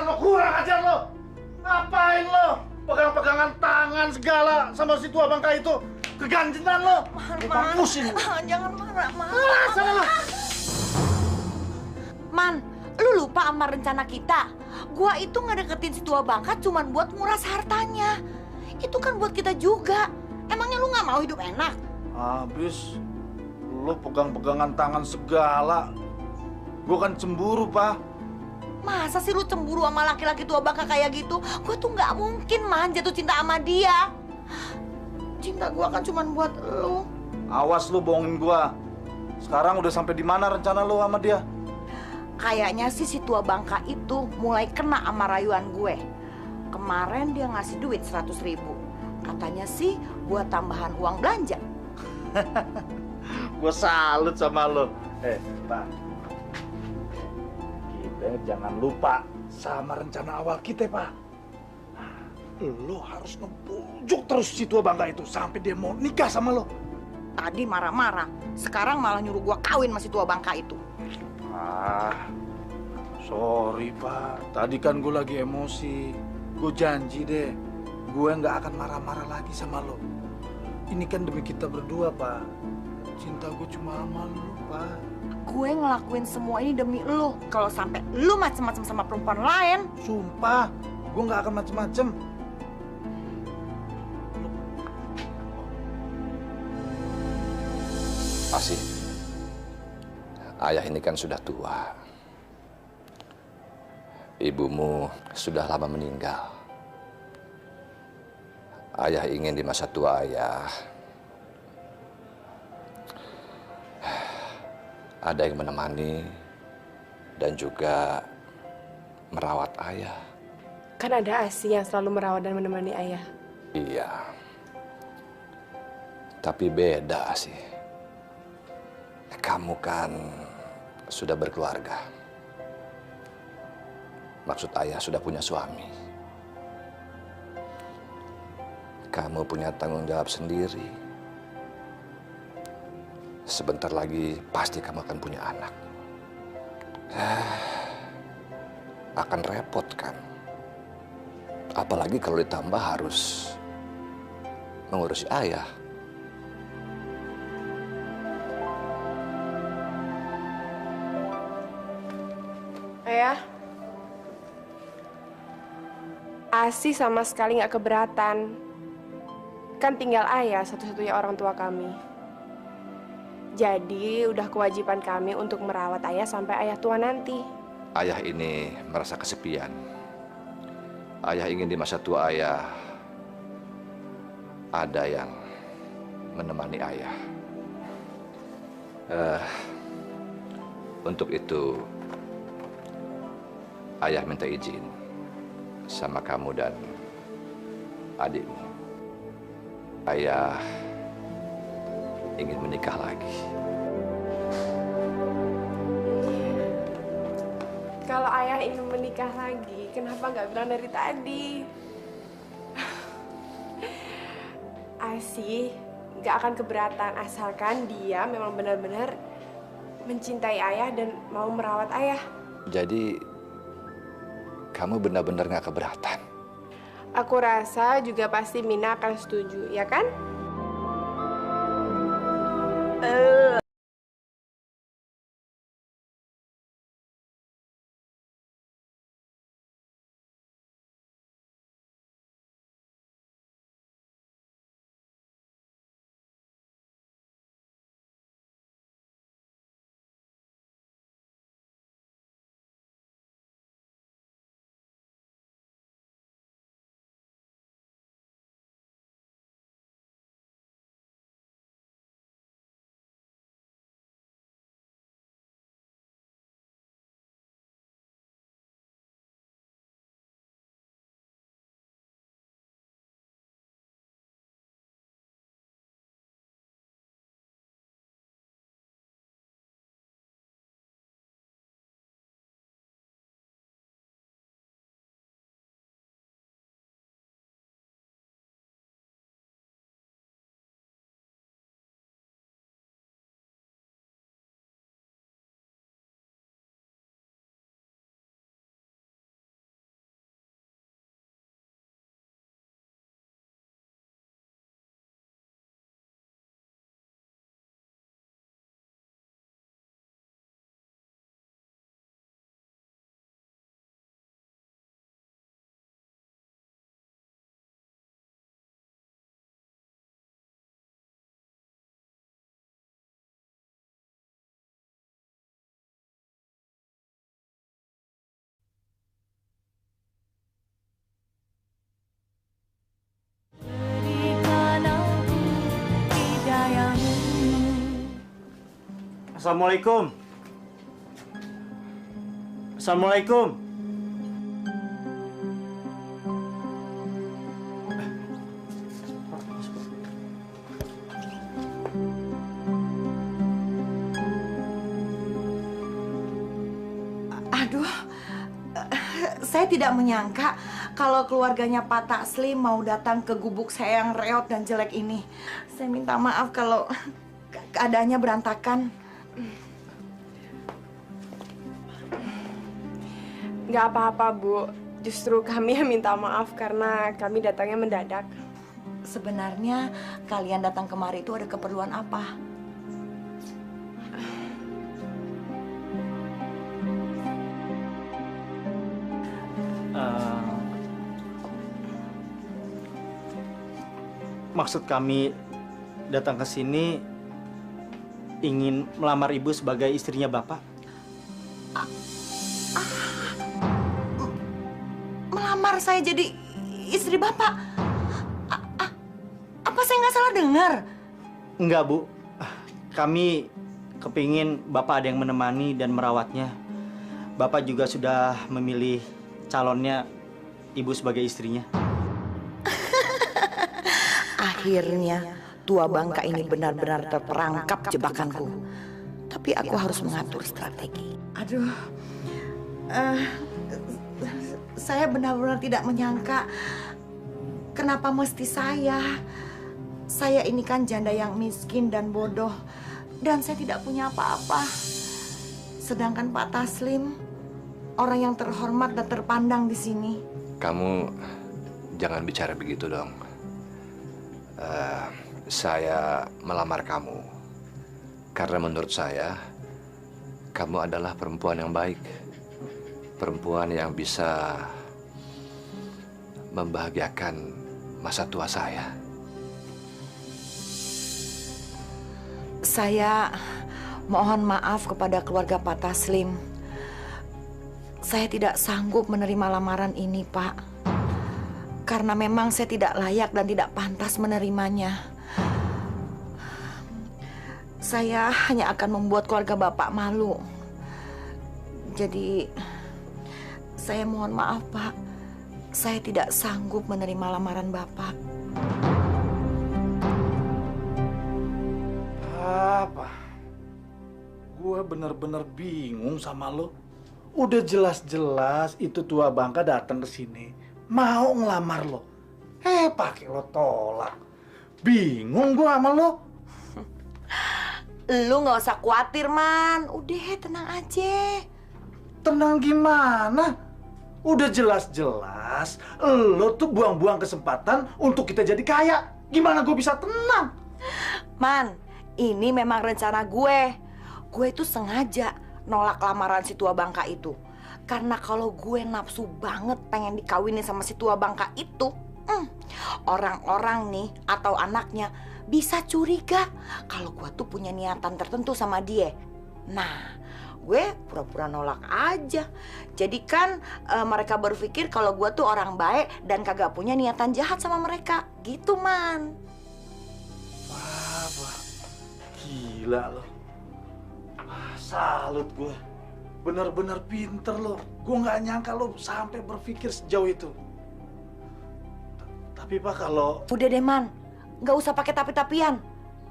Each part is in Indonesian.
lo, kurang ajar lo. Ngapain lo? Pegang-pegangan tangan segala sama si tua bangka itu. Keganjengan lo. Man, Pusing. jangan marah, Man. Sana lo. Man, lu lupa sama rencana kita. Gua itu ngedeketin si tua bangka cuman buat nguras hartanya. Itu kan buat kita juga. Emangnya lu nggak mau hidup enak? Habis lo pegang-pegangan tangan segala. Gue kan cemburu, Pak. Masa sih lu cemburu sama laki-laki tua bangka kayak gitu? Gue tuh nggak mungkin, Man, jatuh cinta sama dia. Cinta gua kan cuman buat lu. Awas lu bohongin gua. Sekarang udah sampai di mana rencana lu sama dia? Kayaknya sih si tua bangka itu mulai kena sama rayuan gue. Kemarin dia ngasih duit 100.000. Katanya sih buat tambahan uang belanja. Gue salut sama lo. Pak. Kita jangan lupa sama rencana awal kita, Pak. Lo harus ngebujuk terus si tua bangka itu sampai dia mau nikah sama lo. Tadi marah-marah, sekarang malah nyuruh gua kawin sama si tua bangka itu. Sorry, Pak. Tadi kan gue lagi emosi. Gue janji deh, gue nggak akan marah-marah lagi sama lo. Ini kan demi kita berdua, Pak. Cinta gue cuma sama lo, Pak. Gue ngelakuin semua ini demi lo. Kalau sampai lo macem-macem sama perempuan lain, Sumpah, gue nggak akan macem-macem. Asih, ayah ini kan sudah tua. Ibumu sudah lama meninggal. Ayah ingin di masa tua ayah ada yang menemani dan juga merawat ayah. Kan ada Asih yang selalu merawat dan menemani ayah. Iya. Tapi beda Asih. Kamu kan sudah berkeluarga. Maksud ayah sudah punya suami. Kamu punya tanggung jawab sendiri. Sebentar lagi pasti kamu akan punya anak. Akan repot kan? Apalagi kalau ditambah harus mengurusi ayah. Ayah, Asih sama sekali nggak keberatan. Kan tinggal ayah satu-satunya orang tua kami. Jadi udah kewajiban kami untuk merawat ayah sampai ayah tua nanti. Ayah ini merasa kesepian. Ayah ingin di masa tua ayah ada yang menemani ayah. Untuk itu, ayah minta izin sama kamu dan adikmu. Ayah ingin menikah lagi. Kalau ayah ingin menikah lagi, kenapa nggak bilang dari tadi? Asih nggak akan keberatan asalkan dia memang benar-benar mencintai ayah dan mau merawat ayah. Jadi, kamu benar-benar nggak keberatan? Aku rasa juga pasti Mina akan setuju, ya kan? Assalamualaikum. Assalamualaikum. Aduh, saya tidak menyangka kalau keluarganya Pak Taslim mau datang ke gubuk saya yang reot dan jelek ini. Saya minta maaf kalau keadaannya berantakan. Nggak apa-apa, Bu. Justru kami yang minta maaf karena kami datangnya mendadak. Sebenarnya kalian datang kemari itu ada keperluan apa? Maksud kami datang ke sini ingin melamar ibu sebagai istrinya Bapak. Melamar saya jadi istri Bapak? Apa saya nggak salah dengar? Enggak, Bu. Kami kepingin Bapak ada yang menemani dan merawatnya. Bapak juga sudah memilih calonnya ibu sebagai istrinya. Akhirnya tua bangka ini benar-benar terperangkap jebakanku. Tapi aku harus mengatur strategi. Aduh, saya benar-benar tidak menyangka kenapa mesti saya. Saya ini kan janda yang miskin dan bodoh, dan saya tidak punya apa-apa. Sedangkan Pak Taslim orang yang terhormat dan terpandang di sini. Kamu jangan bicara begitu dong. Saya melamar kamu karena menurut saya kamu adalah perempuan yang baik, perempuan yang bisa membahagiakan masa tua saya. Saya mohon maaf kepada keluarga Pak Taslim. Saya tidak sanggup menerima lamaran ini, Pak. Karena memang saya tidak layak dan tidak pantas menerimanya. Saya hanya akan membuat keluarga Bapak malu. Jadi, saya mohon maaf, Pak. Saya tidak sanggup menerima lamaran Bapak. Apa? Gua bener-bener bingung sama lo. Udah jelas-jelas itu tua bangka datang ke sini mau ngelamar lo. Pakai lo tolak. Bingung gua sama lo. Lu nggak usah khawatir, Man. Udah, tenang aja. Tenang gimana? Udah jelas-jelas lo tuh buang-buang kesempatan untuk kita jadi kaya. Gimana gue bisa tenang? Man, ini memang rencana gue. Gue itu sengaja nolak lamaran si tua bangka itu. Karena kalau gue nafsu banget pengen dikawinin sama si tua bangka itu, orang-orang nih atau anaknya bisa curiga kalau gue tuh punya niatan tertentu sama dia. Nah, gue pura-pura nolak aja. Jadi kan mereka berpikir kalau gue tuh orang baik dan kagak punya niatan jahat sama mereka. Gitu, Man. Wah, gila lo. Salut gue. Bener-bener pinter lo. Gue nggak nyangka lo sampai berpikir sejauh itu. Tapi Pak, kalau... Udah deh, Man. Nggak usah pakai tapi-tapian.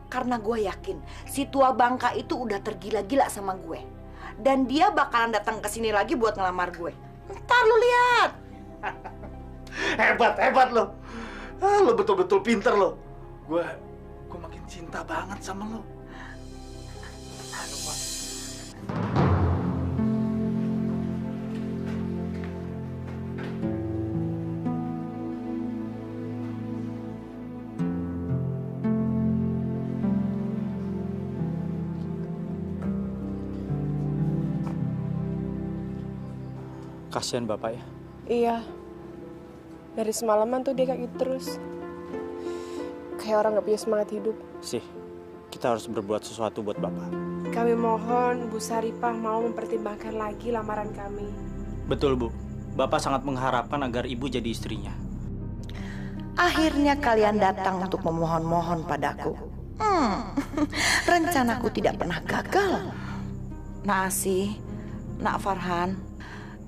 Karena gue yakin si tua bangka itu udah tergila-gila sama gue. Dan dia bakalan datang ke sini lagi buat ngelamar gue. Ntar lu lihat. Hebat lo. Lo betul-betul pinter lo. Gue makin cinta banget sama lo. Aduh, Pak. Kasihan Bapak ya. Iya. Dari semalaman tuh dia kayak gitu terus. Kayak orang gak punya semangat hidup. Sih, kita harus berbuat sesuatu buat Bapak. Kami mohon Bu Saripah mau mempertimbangkan lagi lamaran kami. Betul, Bu. Bapak sangat mengharapkan agar Ibu jadi istrinya. Akhirnya kalian datang untuk memohon-mohon padaku. Rencanaku tidak pernah gagal. Nak Asih, Nak Farhan,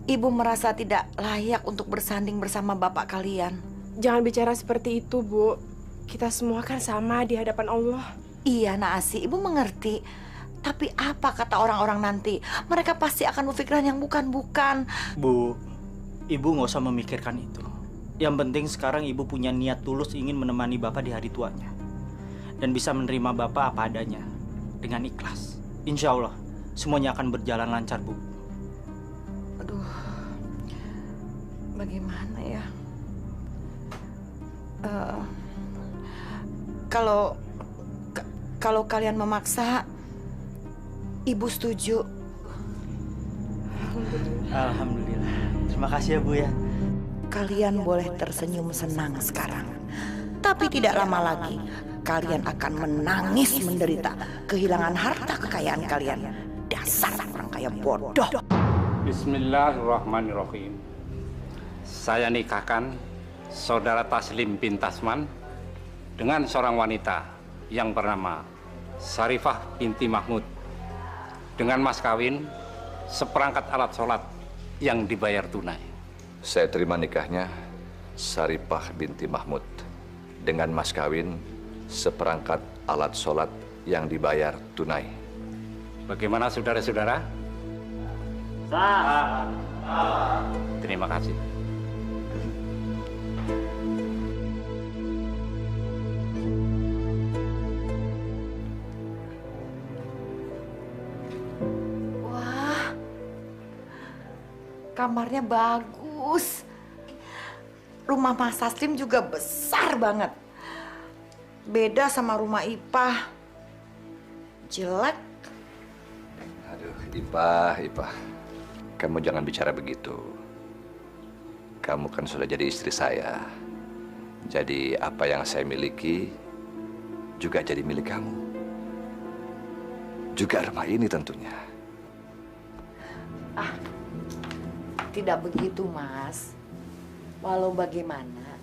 Ibu merasa tidak layak untuk bersanding bersama bapak kalian. Jangan bicara seperti itu, Bu. Kita semua kan sama di hadapan Allah. Iya, Nak Asih, Ibu mengerti. Tapi apa kata orang-orang nanti? Mereka pasti akan berpikiran yang bukan-bukan. Bu, Ibu nggak usah memikirkan itu. Yang penting sekarang Ibu punya niat tulus ingin menemani Bapak di hari tuanya. Dan bisa menerima Bapak apa adanya. Dengan ikhlas. Insya Allah, semuanya akan berjalan lancar, Bu. Aduh, bagaimana ya? Kalau kalian memaksa, Ibu setuju. Alhamdulillah. Terima kasih ya, Bu ya. Kalian boleh tersenyum senang sekarang. Tapi tidak lama lagi, kalian akan menangis menderita kehilangan harta kekayaan kalian. Dasar orang kaya bodoh. Bismillahirrahmanirrahim. Saya nikahkan saudara Taslim bin Tasman dengan seorang wanita yang bernama Sarifah binti Mahmud dengan mas kawin seperangkat alat sholat yang dibayar tunai. Saya terima nikahnya Sarifah binti Mahmud dengan mas kawin seperangkat alat sholat yang dibayar tunai. Bagaimana saudara-saudara? Sah. Terima kasih. Wah, kamarnya bagus. Rumah Mas Taslim juga besar banget. Beda sama rumah Ipah. Jelek. Aduh, Ipah. Kamu jangan bicara begitu. Kamu kan sudah jadi istri saya. Jadi apa yang saya miliki juga jadi milik kamu. Juga rumah ini tentunya. Tidak begitu, Mas. Walau bagaimana,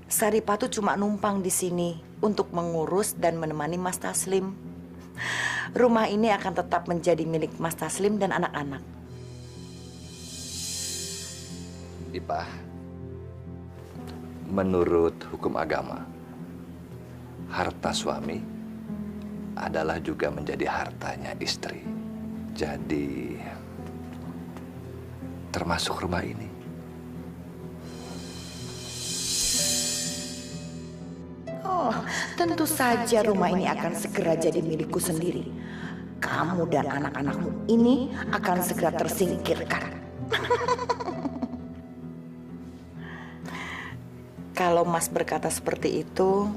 Saripah tuh cuma numpang di sini untuk mengurus dan menemani Mas Taslim. Rumah ini akan tetap menjadi milik Mas Taslim dan anak-anak. Ipah, menurut hukum agama, harta suami adalah juga menjadi hartanya istri. Jadi, termasuk rumah ini. Oh, tentu saja rumah ini akan segera jadi milikku sendiri. Kamu dan anak-anakmu ini akan segera tersingkirkan. Kalau Mas berkata seperti itu,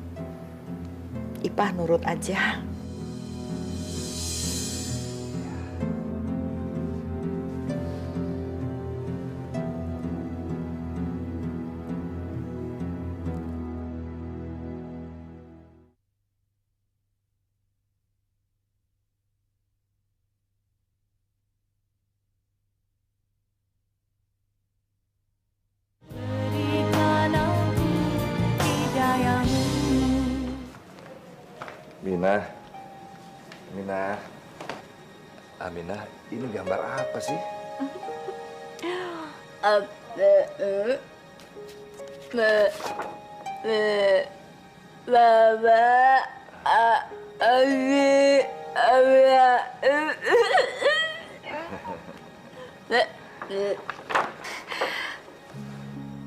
Ipah nurut aja. Aminah, ini gambar apa sih?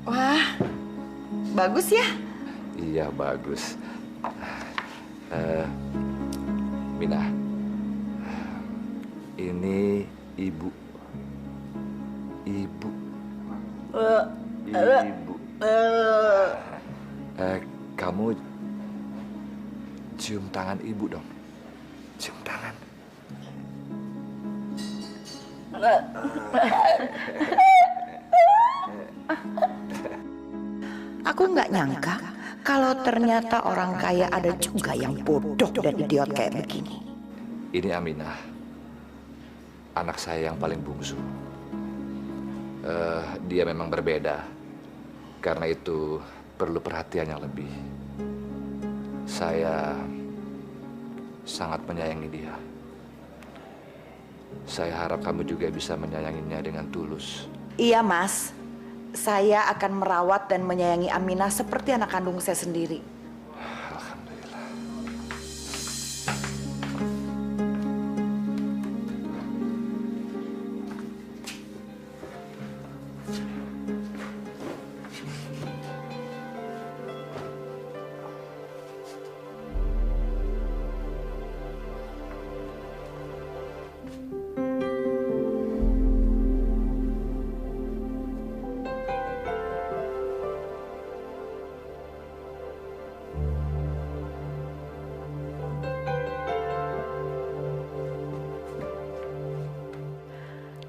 Wah, bagus ya? Iya, bagus. Minah, ini ibu. Ibu. Kamu cium tangan ibu dong. Cium tangan. Aku nggak nyangka kalau ternyata orang kaya ada juga yang bodoh dan idiot kayak begini. Ini Aminah, anak saya yang paling bungsu. Dia memang berbeda, karena itu perlu perhatian yang lebih. Saya sangat menyayangi dia. Saya harap kamu juga bisa menyayanginya dengan tulus. Iya, Mas. Saya akan merawat dan menyayangi Aminah seperti anak kandung saya sendiri. Alhamdulillah.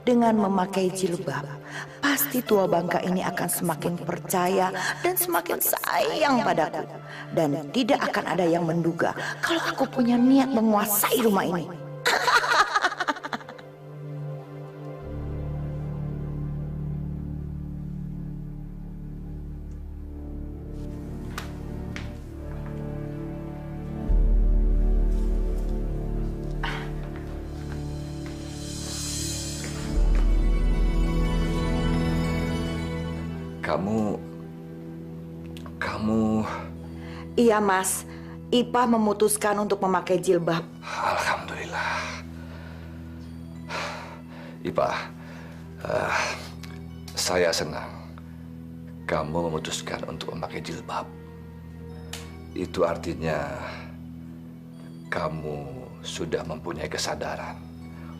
Dengan memakai jilbab, pasti tua bangka ini akan semakin percaya dan semakin sayang padaku. Dan tidak akan ada yang menduga kalau aku punya niat menguasai rumah ini. Kamu... Iya, Mas. Ipah memutuskan untuk memakai jilbab. Alhamdulillah. Ipah, saya senang kamu memutuskan untuk memakai jilbab. Itu artinya kamu sudah mempunyai kesadaran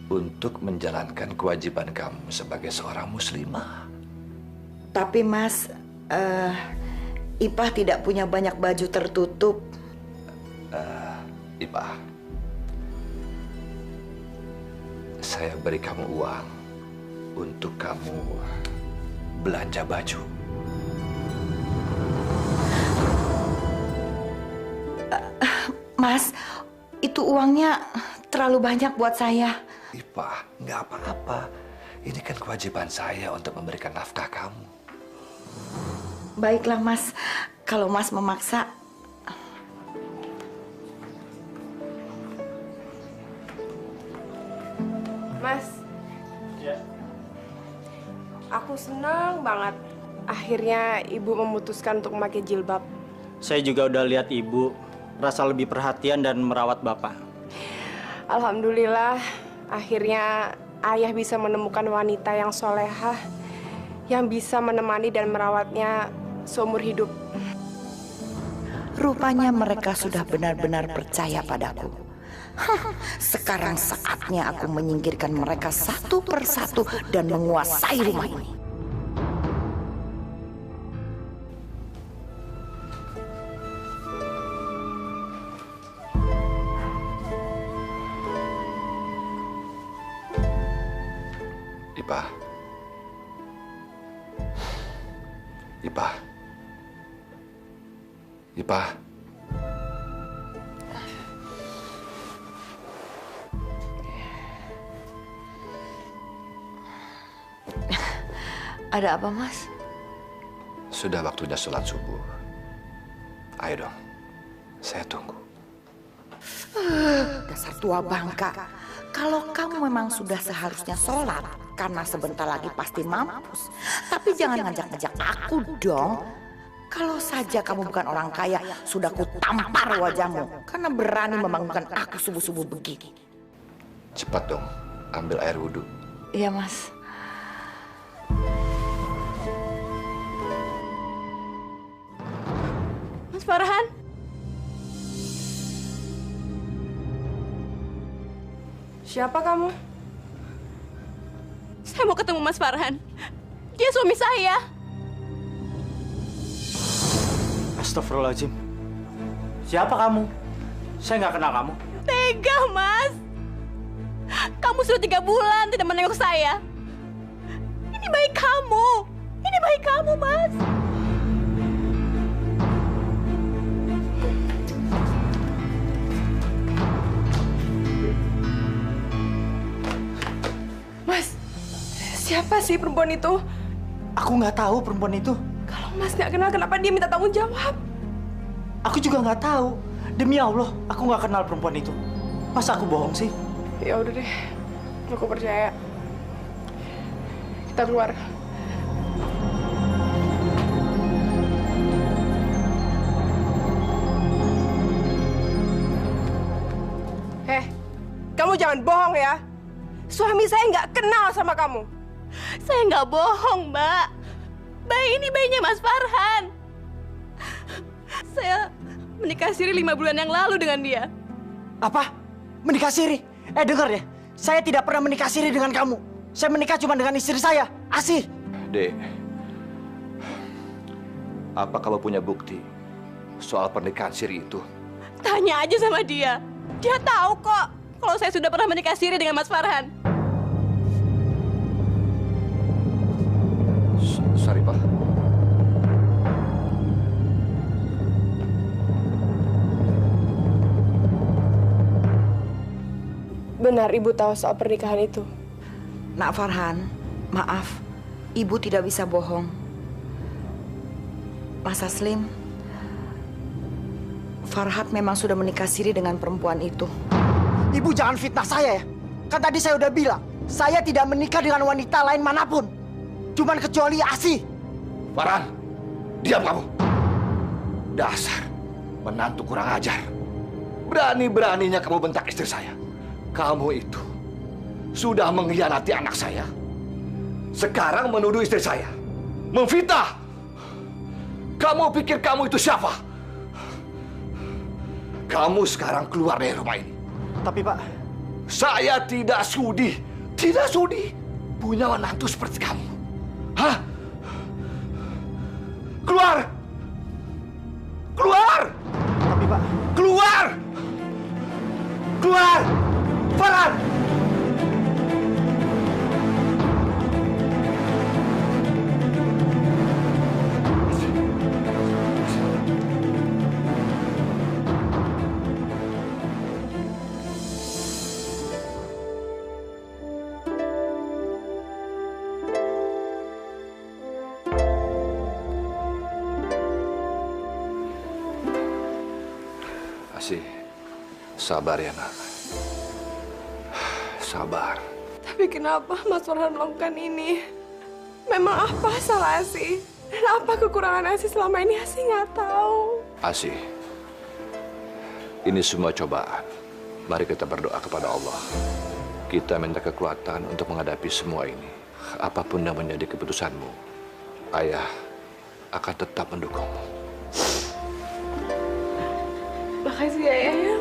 untuk menjalankan kewajiban kamu sebagai seorang muslimah. Tapi, Mas, Ipah tidak punya banyak baju tertutup. Ipah, saya beri kamu uang untuk kamu belanja baju. Mas, itu uangnya terlalu banyak buat saya. Ipah, nggak apa-apa. Ini kan kewajiban saya untuk memberikan nafkah kamu. Baiklah, Mas. Kalau Mas memaksa. Mas. Ya. Aku senang banget. Akhirnya ibu memutuskan untuk memakai jilbab. Saya juga udah lihat ibu rasa lebih perhatian dan merawat bapak. Alhamdulillah, akhirnya ayah bisa menemukan wanita yang solehah, yang bisa menemani dan merawatnya seumur hidup. Rupanya mereka sudah benar-benar percaya padaku. Sekarang saatnya aku menyingkirkan mereka satu persatu dan menguasai rumah ini. Ipah. Ipah. Ipah. Ada apa, Mas? Sudah waktunya sholat subuh. Ayo dong, saya tunggu. Dasar tua bangka. Kalau kamu memang sudah seharusnya sholat, karena sebentar lagi pasti mampus. Tapi jangan ngajak-ngajak aku dong. Kalau saja kamu bukan orang kaya, sudah ku tampar wajahmu. Karena berani membangunkan aku subuh-subuh begini. Cepat dong, ambil air wudhu. Iya, Mas. Mas Farhan? Siapa kamu? Saya mau ketemu Mas Farhan. Dia suami saya. Astagfirullahaladzim. Siapa kamu? Saya nggak kenal kamu. Tega, Mas. Kamu sudah 3 bulan tidak menengok saya. Ini baik kamu. Ini baik kamu, Mas. Mas, siapa sih perempuan itu? Aku nggak tahu perempuan itu. Kalau Mas nggak kenal, kenapa dia minta tanggung jawab? Aku juga nggak tahu. Demi Allah, aku nggak kenal perempuan itu. Masa aku bohong sih? Ya udah deh, Aku percaya. Kita keluar. Kamu jangan bohong ya. Suami saya nggak kenal sama kamu. Saya nggak bohong, Mbak. Bayi ini bayinya Mas Farhan. Saya menikah siri 5 bulan yang lalu dengan dia. Apa? Menikah siri? Dengar ya. Saya tidak pernah menikah siri dengan kamu. Saya menikah cuma dengan istri saya, Asih. Dek, apa kamu punya bukti soal pernikahan siri itu? Tanya aja sama dia. Dia tahu kok kalau saya sudah pernah menikah siri dengan Mas Farhan. Sarifah. Benar ibu tahu soal pernikahan itu? Nak Farhan, maaf, ibu tidak bisa bohong. Mas Aslim, Farhat memang sudah menikah siri dengan perempuan itu. Ibu jangan fitnah saya ya. Kan tadi saya udah bilang, saya tidak menikah dengan wanita lain manapun. Cuman kecuali Asih. Farhan, diam kamu. Dasar menantu kurang ajar. Berani-beraninya kamu bentak istri saya. Kamu itu sudah mengkhianati anak saya. Sekarang menuduh istri saya. Memfitnah. Kamu pikir kamu itu siapa? Kamu sekarang keluar dari rumah ini. Tapi Pak, Saya tidak sudi punya menantu seperti kamu. Hah? Keluar! Keluar! tapi Pak, Keluar! Keluar! Farhan! Asih, sabar ya nak. Sabar. Tapi kenapa Mas Farhan melakukan ini? Memang apa salah Asih? Dan apa kekurangan Asih selama ini Asih nggak tahu. Asih, ini semua cobaan. Mari kita berdoa kepada Allah. Kita minta kekuatan untuk menghadapi semua ini. Apapun yang menjadi keputusanmu, Ayah akan tetap mendukungmu. Makasih ya Ayah.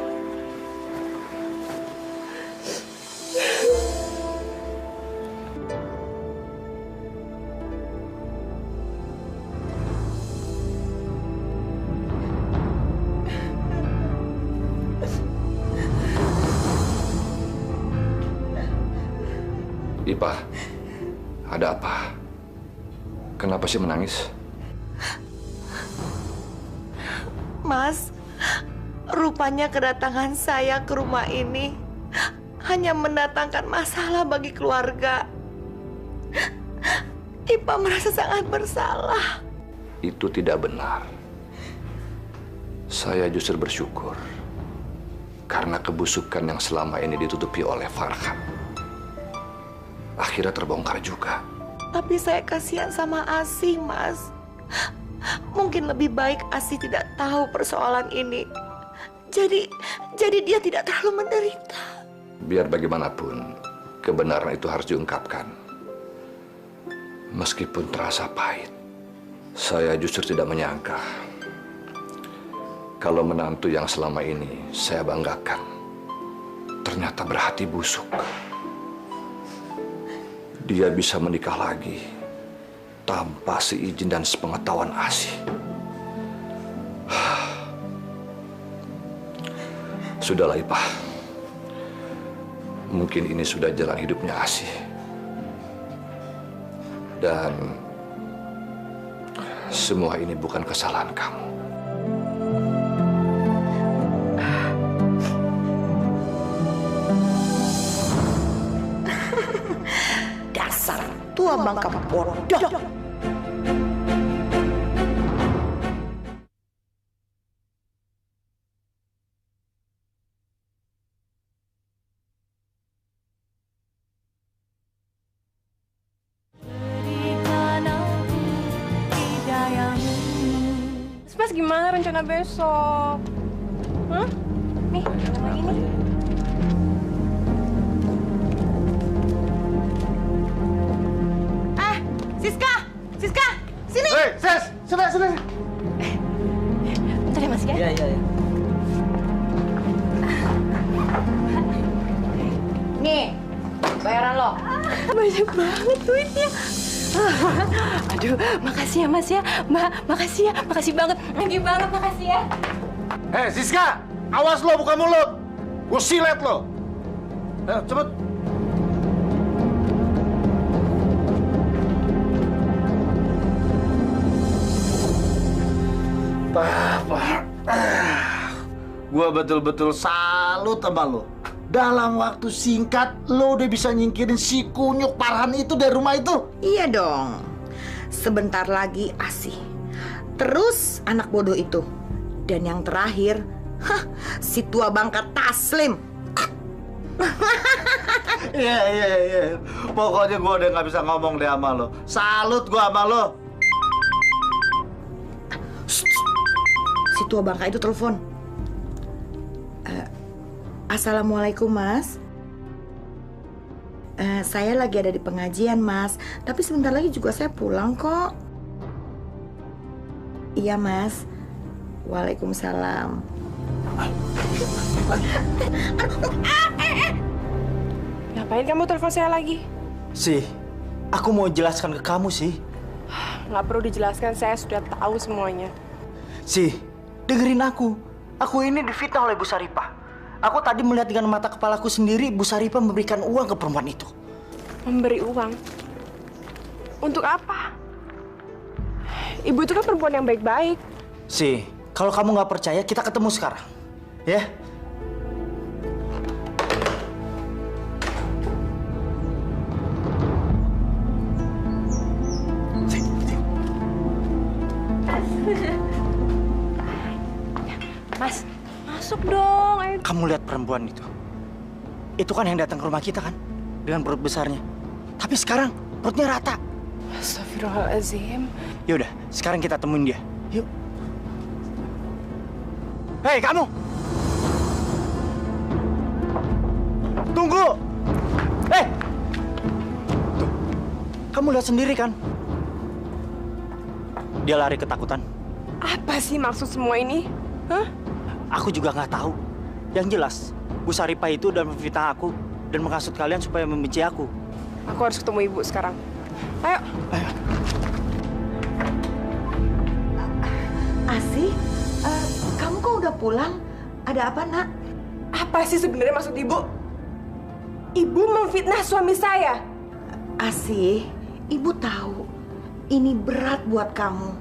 Ipah, ada apa? Kenapa sih menangis? Mas, rupanya kedatangan saya ke rumah ini hanya mendatangkan masalah bagi keluarga. Ipa merasa sangat bersalah. Itu tidak benar. Saya justru bersyukur karena kebusukan yang selama ini ditutupi oleh Farhan akhirnya terbongkar juga. Tapi saya kasihan sama Asih, Mas. Mungkin lebih baik Asih tidak tahu persoalan ini. Jadi dia tidak terlalu menderita. Biar bagaimanapun, kebenaran itu harus diungkapkan. Meskipun terasa pahit, saya justru tidak menyangka kalau menantu yang selama ini saya banggakan ternyata berhati busuk. Dia bisa menikah lagi tanpa seizin dan sepengetahuan Asih. Sudahlah Ipah. Mungkin ini sudah jalan hidupnya Asih. Dan semua ini bukan kesalahan kamu. Dasar tua bangka bodoh. Mas gimana rencana besok? Hah? Nih, yang lagi nih. Siska! Siska! Sini! Hei, Sis! Sini! Bentar ya Mas ya. Iya. Nih, bayaran lo. Banyak banget duitnya. Aduh, makasih ya Mas ya. Mbak, makasih ya. Makasih banget. Thank you banget, makasih ya. Hei, Siska! Awas lo, buka mulut! Gue silet lo! Ayo, cepet! Papa, gue betul-betul salut sama lo. Dalam waktu singkat, lo udah bisa nyingkirin si kunyuk Farhan itu dari rumah itu. Iya dong. Sebentar lagi Asih. Terus anak bodoh itu. Dan yang terakhir, si tua bangka Taslim. Iya. Pokoknya gue udah nggak bisa ngomong deh sama lo. Salut gue sama lo. Si tua bangka itu telepon. Assalamualaikum Mas. Saya lagi ada di pengajian Mas. Tapi sebentar lagi juga saya pulang kok. Iya Mas. Waalaikumsalam. Ngapain kamu telepon saya lagi? Sih, aku mau jelaskan ke kamu sih. Nggak perlu dijelaskan, saya sudah tahu semuanya. Sih, dengerin aku. Aku ini difitnah oleh Bu Saripah. Aku tadi melihat dengan mata kepalaku sendiri Bu Saripah memberikan uang ke perempuan itu. Memberi uang? Untuk apa? Ibu itu kan perempuan yang baik-baik. Sih, kalau kamu nggak percaya, kita ketemu sekarang. Ya? Mas, masuk dong. Ayo. Kamu lihat perempuan itu. Itu kan yang datang ke rumah kita kan? Dengan perut besarnya. Tapi sekarang perutnya rata. Astagfirullahaladzim. Yaudah, sekarang kita temuin dia. Yuk. Hei, kamu! Tunggu! Tuh, kamu lihat sendiri kan? Dia lari ketakutan. Apa sih maksud semua ini? Hah? Aku juga nggak tahu. Yang jelas, Bu Saripah itu udah memfitnah aku dan menghasut kalian supaya membenci aku. Aku harus ketemu ibu sekarang. Ayo. Asih, kamu kok udah pulang? Ada apa nak? Apa sih sebenarnya maksud ibu? Ibu memfitnah suami saya. Asih, ibu tahu ini berat buat kamu.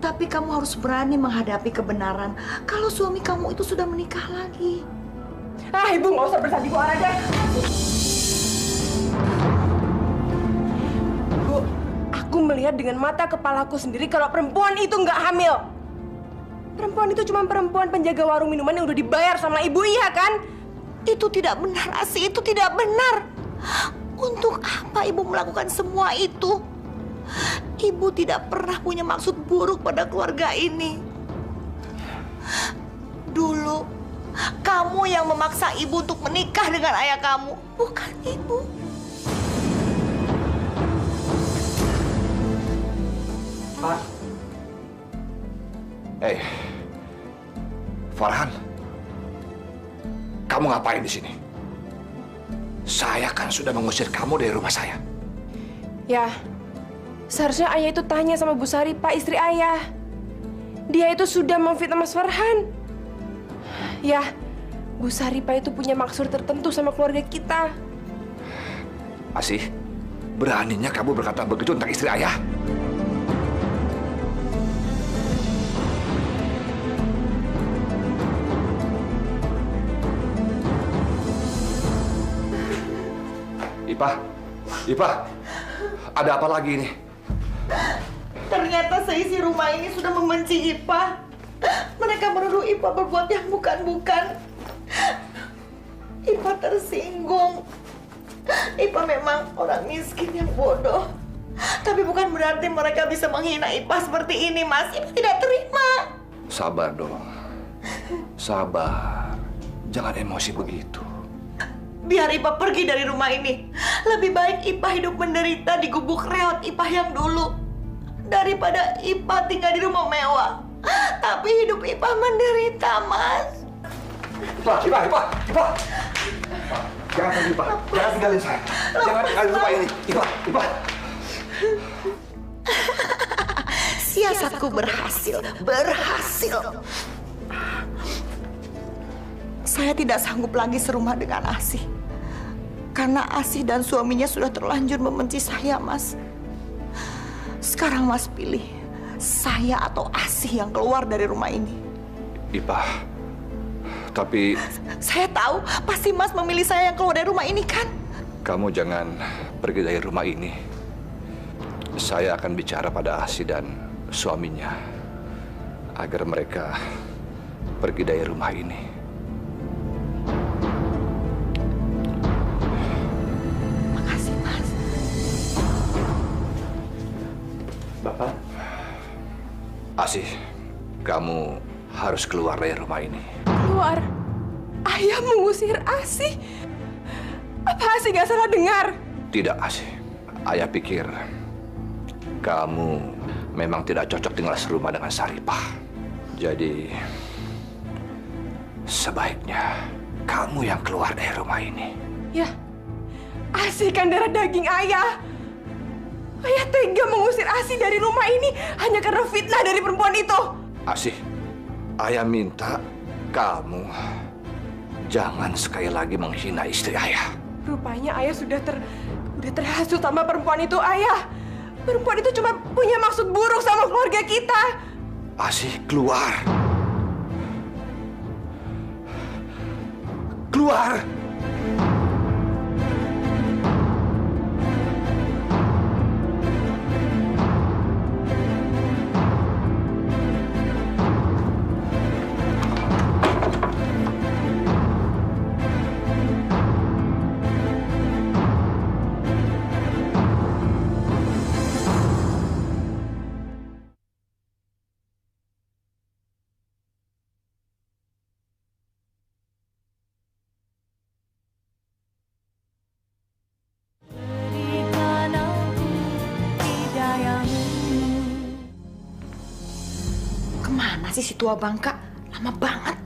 Tapi kamu harus berani menghadapi kebenaran kalau suami kamu itu sudah menikah lagi. Ah, ibu nggak usah bersandiwara deh. Bu, aku melihat dengan mata kepalaku sendiri kalau perempuan itu nggak hamil. Perempuan itu cuma perempuan penjaga warung minuman yang udah dibayar sama ibu, iya kan? Itu tidak benar, Asih. Itu tidak benar. Untuk apa ibu melakukan semua itu? Ibu tidak pernah punya maksud buruk pada keluarga ini. Dulu, kamu yang memaksa ibu untuk menikah dengan ayah kamu, bukan ibu. Pak. Hei, Farhan, kamu ngapain di sini? Saya kan sudah mengusir kamu dari rumah saya. Ya, seharusnya ayah itu tanya sama Bu Saripah, istri ayah. Dia itu sudah memfitnah Mas Farhan. Ya, Bu Saripah itu punya maksud tertentu sama keluarga kita. Asih, beraninya kamu berkata begitu tentang istri ayah? Ipah, ada apa lagi ini? Ternyata seisi rumah ini sudah membenci Ipah. Mereka menuduh Ipah berbuat yang bukan-bukan. Ipah tersinggung. Ipah memang orang miskin yang bodoh. Tapi bukan berarti mereka bisa menghina Ipah seperti ini, Mas. Ipah tidak terima. Sabar dong. Sabar. Jangan emosi begitu. Biar Ipah pergi dari rumah ini. Lebih baik Ipah hidup menderita di gubuk reot Ipah yang dulu. Daripada Ipah tinggal di rumah mewah. Tapi hidup Ipah menderita, Mas. Ipah. Jangan pergi, Ipah. Jangan tinggalin saya. Jangan tinggalin rumah ini. Ipah. Siasatku berhasil. Saya tidak sanggup lagi serumah dengan Asih. Karena Asih dan suaminya sudah terlanjur membenci saya, Mas. Sekarang Mas pilih, saya atau Asih yang keluar dari rumah ini. Ipah, tapi Saya tahu, pasti Mas memilih saya yang keluar dari rumah ini, kan? kamu jangan pergi dari rumah ini. Saya akan bicara pada Asih dan suaminya agar mereka pergi dari rumah ini. Makasih, Mas. Bapak, Asih, kamu harus keluar dari rumah ini. Keluar? Ayah mengusir Asih? Apa Asih gak salah dengar? Tidak, Asih. Ayah pikir kamu memang tidak cocok tinggal serumah dengan Saripah. Jadi, sebaiknya kamu yang keluar dari rumah ini. Ya, Asih kan darah daging ayah. Ayah tega mengusir Asih dari rumah ini hanya karena fitnah dari perempuan itu. Asih, ayah minta kamu jangan sekali lagi menghina istri ayah. Rupanya ayah sudah terhasut sama perempuan itu, ayah. Perempuan itu cuma punya maksud buruk sama keluarga kita. Asih, keluar. Keluar! Kemana sih si tua bangka? Lama banget.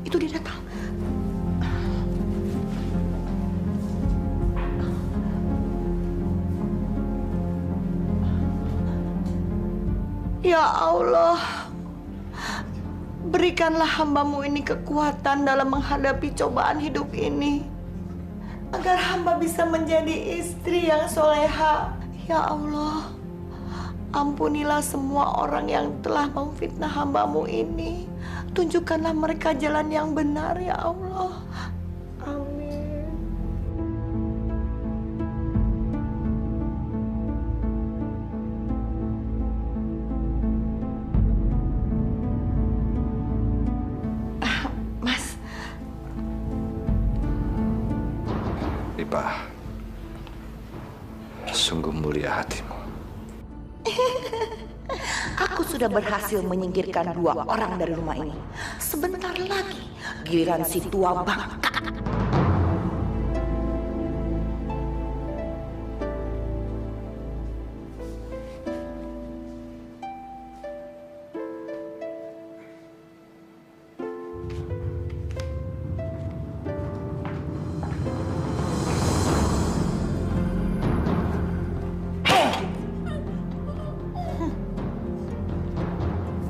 Itu dia datang. Ya Allah, berikanlah hamba-Mu ini kekuatan dalam menghadapi cobaan hidup ini. Agar hamba bisa menjadi istri yang soleha. Ya Allah, ampunilah semua orang yang telah memfitnah hamba-Mu ini. Tunjukkanlah mereka jalan yang benar, ya Allah. Amin. Mas, Ipah, sungguh mulia hatimu. aku sudah berhasil menyingkirkan 2 orang dari rumah ini. Sebentar lagi, giliran si tua bangka.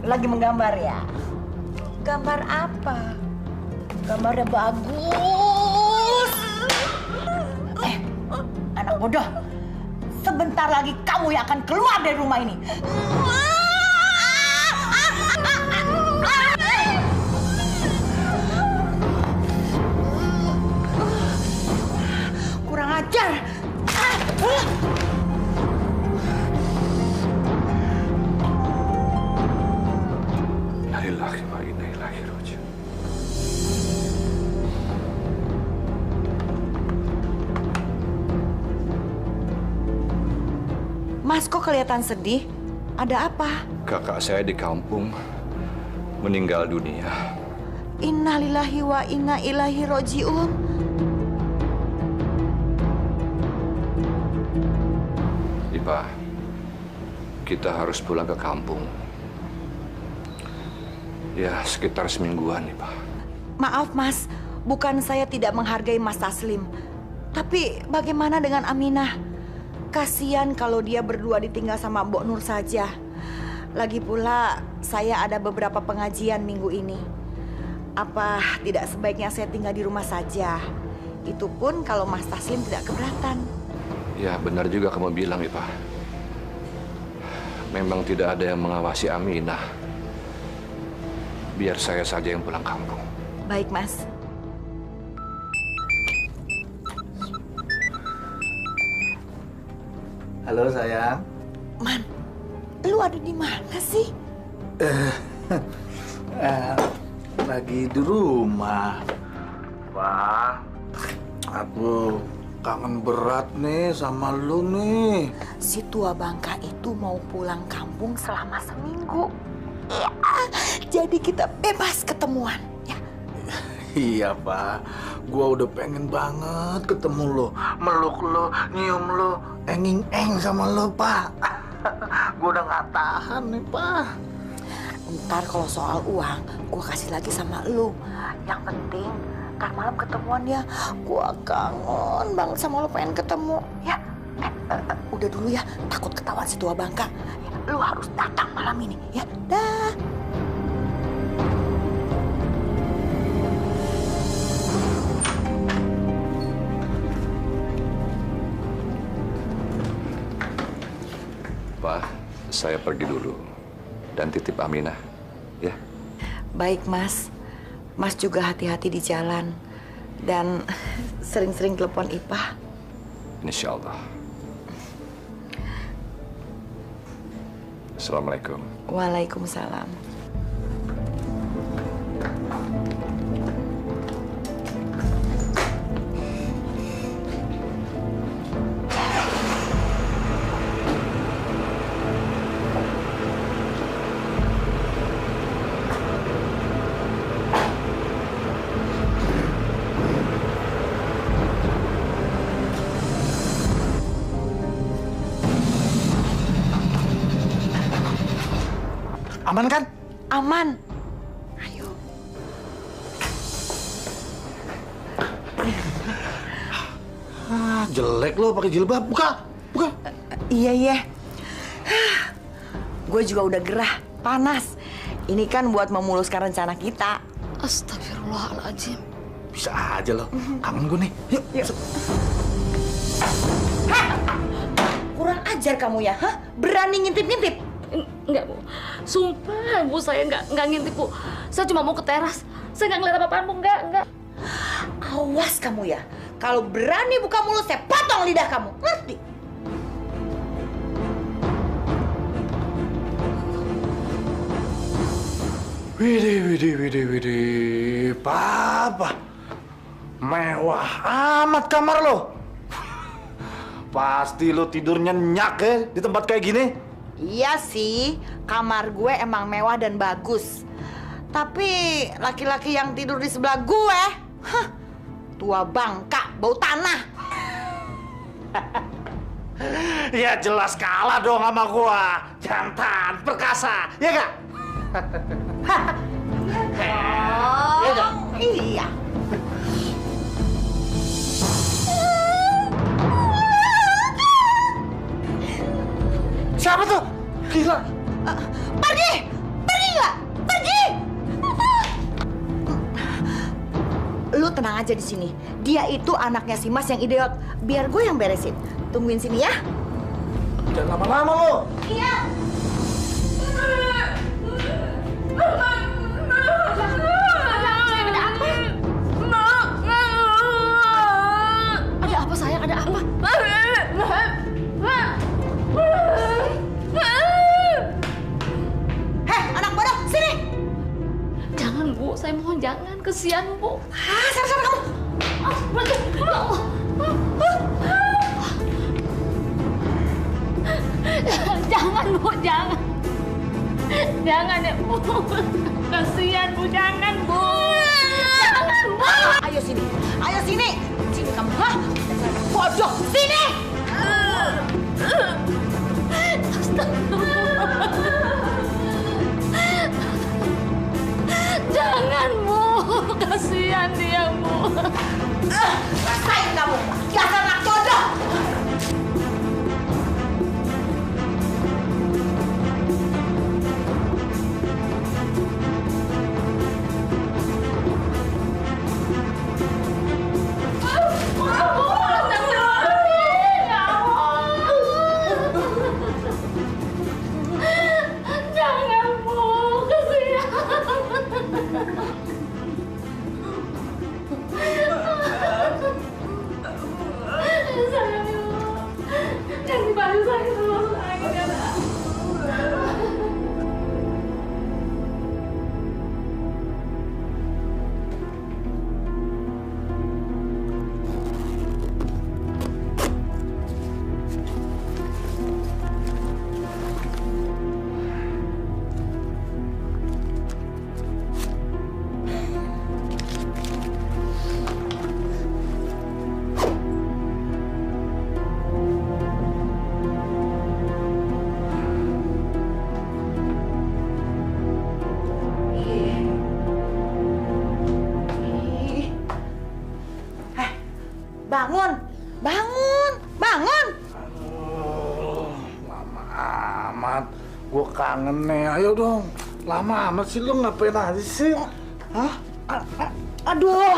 Lagi menggambar ya? Gambar apa? Gambarnya bagus. Anak bodoh. Sebentar lagi kamu yang akan keluar dari rumah ini. Kurang ajar. Innalillahi wa inna ilaihi raji'un. kelihatan sedih. Ada apa? Kakak saya di kampung meninggal dunia. Innalillahi wa inna ilaihi rojiun. Ipa, kita harus pulang ke kampung. Ya, sekitar semingguan, Ipa. Maaf Mas, bukan saya tidak menghargai Mas Taslim. Tapi bagaimana dengan Aminah? Kasian kalau dia berdua ditinggal sama Mbok Nur saja. Lagi pula saya ada beberapa pengajian minggu ini. Apa tidak sebaiknya saya tinggal di rumah saja? Itu pun kalau Mas Taslim tidak keberatan. Ya, benar juga kamu bilang, Ipa. Memang tidak ada yang mengawasi Aminah. Biar saya saja yang pulang kampung. Baik Mas. Halo sayang. Man, lu ada di mana sih? Lagi di rumah. Pak, aku kangen berat nih sama lu nih. Si tua Bangka itu mau pulang kampung selama seminggu. Ya, jadi kita bebas ketemuan. Ya. Iya Pak, gua udah pengen banget ketemu lo, meluk lo, nyium lo, enging-eng sama lo Pak. Gua udah nggak tahan nih Pak. Ntar kalau soal uang, gua kasih lagi sama lu. Yang penting, ntar malam ketemuan ya. Gua kangen banget sama lu, pengen ketemu. Ya, udah dulu ya, takut ketahuan si tua Bangka. Ya, lu harus datang malam ini. Ya, dah. Pak, saya pergi dulu. Dan titip Aminah, ya. Baik Mas, Mas juga hati-hati di jalan. Dan sering-sering telepon Ipah. Insya Allah. Assalamualaikum. Waalaikumsalam. Aman kan? Aman. Ayo. Jelek lo pakai jilbab. Buka, buka. Iya. Gue juga udah gerah, panas. Ini kan buat memuluskan rencana kita. Astagfirullahaladzim. Bisa aja lo. Kangen gue nih. Yuk. Kurang ajar kamu ya, hah? Berani ngintip-ngintip? Enggak, Bu. Sumpah, Bu, saya enggak ngintip, Bu. Saya cuma mau ke teras. Saya enggak ngeliat apa-apaan, Bu. Enggak. Awas kamu ya. Kalau berani buka mulut, saya potong lidah kamu. Ngerti? Widih. Papa. Mewah amat kamar lo. Pasti lo tidur nyenyak ya di tempat kayak gini. Iya sih, kamar gue emang mewah dan bagus. Tapi laki-laki yang tidur di sebelah gue, tua Bangka, bau tanah. Ya jelas kalah dong sama gua. Jantan, perkasa, ya gak? Oh, iya. Siapa tuh? Gila. Pergi nggak? Pergi. Lu tenang aja di sini. Dia itu anaknya si Mas yang idiot. Biar gue yang beresin. Tungguin sini ya. Jangan lama-lama lo. Iya. Ada apa, sayang? Ada apa? Heh, anak bodoh, sini. Jangan, Bu. Saya mohon jangan. Kesian, Bu. Sana kamu. Bu, jangan. Jangan ya, Bu. Kasihan, Bu, jangan, Bu. Jangan, Bu. Ayo sini. Ayo sini. Sini kamu. Hah? Bodoh. Sini. Jangan, Bu. Kasihan dia, Bu. Rasain kamu. Dasar anak bodoh. Jangan, Bu. Kasihan. Sayang, Bu. Jangan dibantu saya dulu. Bangun. Bangun. Bangun. Lama amat. Gue kangen nih. Ayo dong. Lama amat sih lu ngapain aja sih? Hah? Aduh.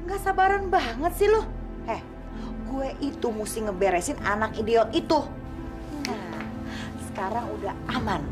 Nggak sabaran banget sih lu. Gue itu mesti ngeberesin anak idiot itu. Nah, sekarang udah aman.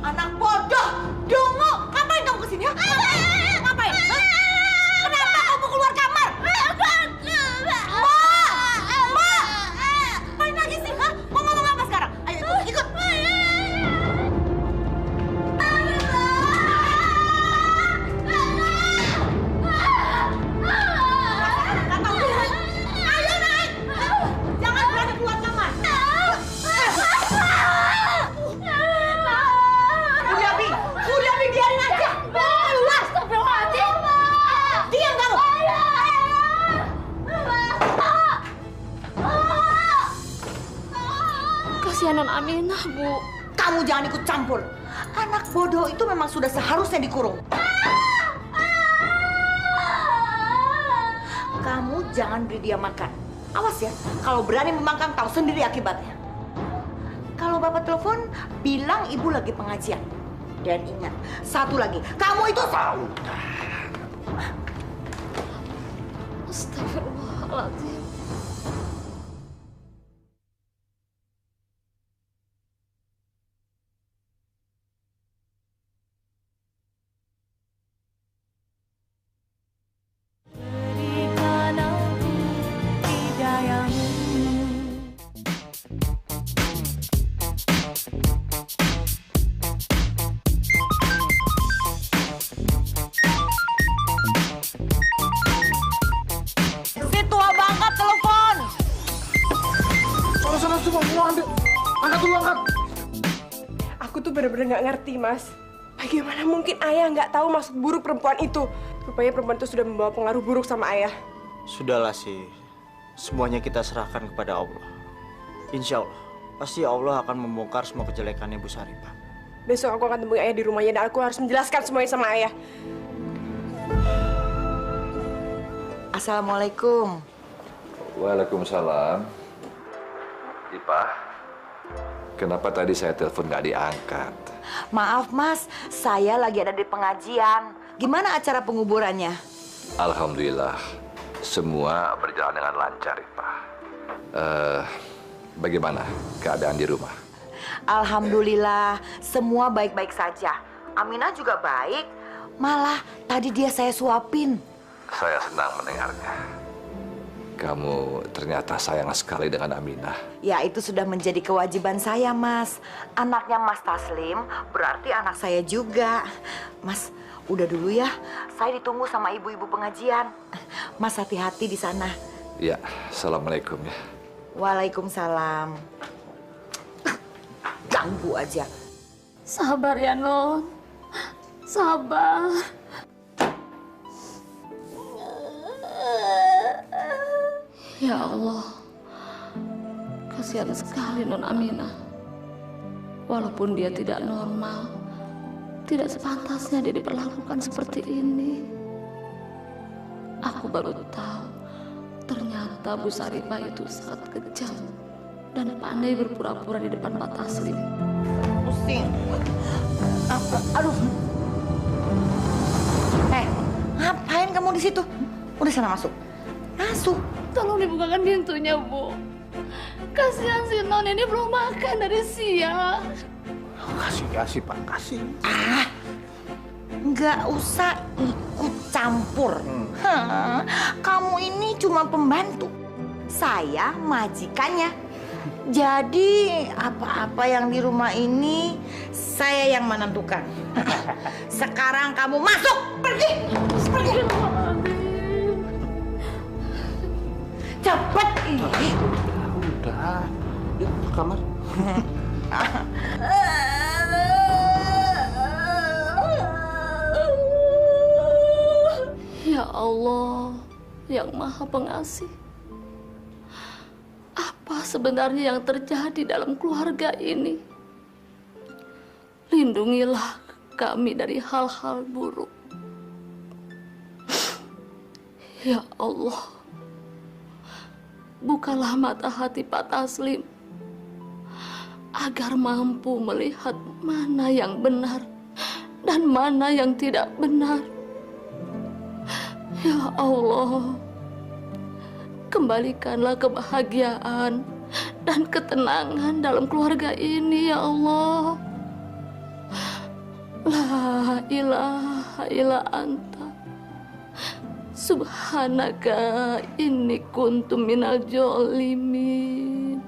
Anak bodoh, dungu, ngapain kamu kesini? Ngapain? Hah? Kenapa kamu keluar kamar? Ma, ngapain lagi sih? Hah? Mau ngomong apa sekarang? Ayo ikut. Ayo naik. Jangan berani keluar kamar. Udah, Bi, biarin aja. Keluar. Diam kamu. Kasihanan Aminah, Bu. Kamu jangan ikut campur. Anak bodoh itu memang sudah seharusnya dikurung. Kamu jangan beri dia makan. Awas ya, kalau berani membangkang tahu sendiri akibatnya. Kalau bapak telepon, bilang ibu lagi pengajian. Dan ingat, satu lagi, kamu itu tahu. Astagfirullahaladzim. Si tua bangka telepon. Sana coba mau ambil. Angkat dulu, angkat. Aku tuh bener-bener nggak ngerti, Mas. Bagaimana mungkin ayah nggak tahu maksud buruk perempuan itu? Rupanya perempuan itu sudah membawa pengaruh buruk sama ayah. Sudahlah sih. Semuanya kita serahkan kepada Allah. Insya Allah, pasti Allah akan membongkar semua kejelekannya Bu Saripah. Besok aku akan temui ayah di rumahnya dan aku harus menjelaskan semuanya sama ayah. Assalamualaikum. Waalaikumsalam. Ipah, Kenapa tadi saya telepon nggak diangkat? Maaf Mas, saya lagi ada di pengajian. Gimana acara penguburannya? Alhamdulillah, semua berjalan dengan lancar, Ipa. Bagaimana keadaan di rumah? Alhamdulillah, semua baik-baik saja. Aminah juga baik. Malah tadi dia saya suapin. Saya senang mendengarnya. Kamu ternyata sayang sekali dengan Aminah. Ya itu sudah menjadi kewajiban saya Mas. Anaknya Mas Taslim berarti anak saya juga. Mas, udah dulu ya. Saya ditunggu sama ibu-ibu pengajian. Mas hati-hati di sana. Ya, assalamualaikum ya. Waalaikumsalam. Ganggu aja. Sabar ya, Non. Sabar. Ya Allah, kasihan sekali Non Aminah. Walaupun dia tidak normal, tidak sepantasnya dia diperlakukan seperti ini. Aku baru tahu, ternyata Bu Saripah itu sangat kejam dan pandai berpura-pura di depan Pak Taslim. Pusing. Aduh. Ngapain kamu di situ? Udah sana masuk. Masuk. Tolong dibukakan pintunya, Bu. Kasihan si Non ini belum makan dari siang. Kasih Pak, kasih. Nggak usah ikut campur. Kamu ini cuma pembantu. Saya majikannya. Jadi apa-apa yang di rumah ini saya yang menentukan. Sekarang kamu masuk, pergi. Pergi. Cepat. Udah. Yuk ke kamar. Ya Allah, yang Maha Pengasih. Apa sebenarnya yang terjadi dalam keluarga ini? Lindungilah kami dari hal-hal buruk. Ya Allah, bukalah mata hati Pak Taslim agar mampu melihat mana yang benar dan mana yang tidak benar. Ya Allah, kembalikanlah kebahagiaan dan ketenangan dalam keluarga ini, ya Allah. La ilaha illa anta subhanaka inni kuntu minal jolimin.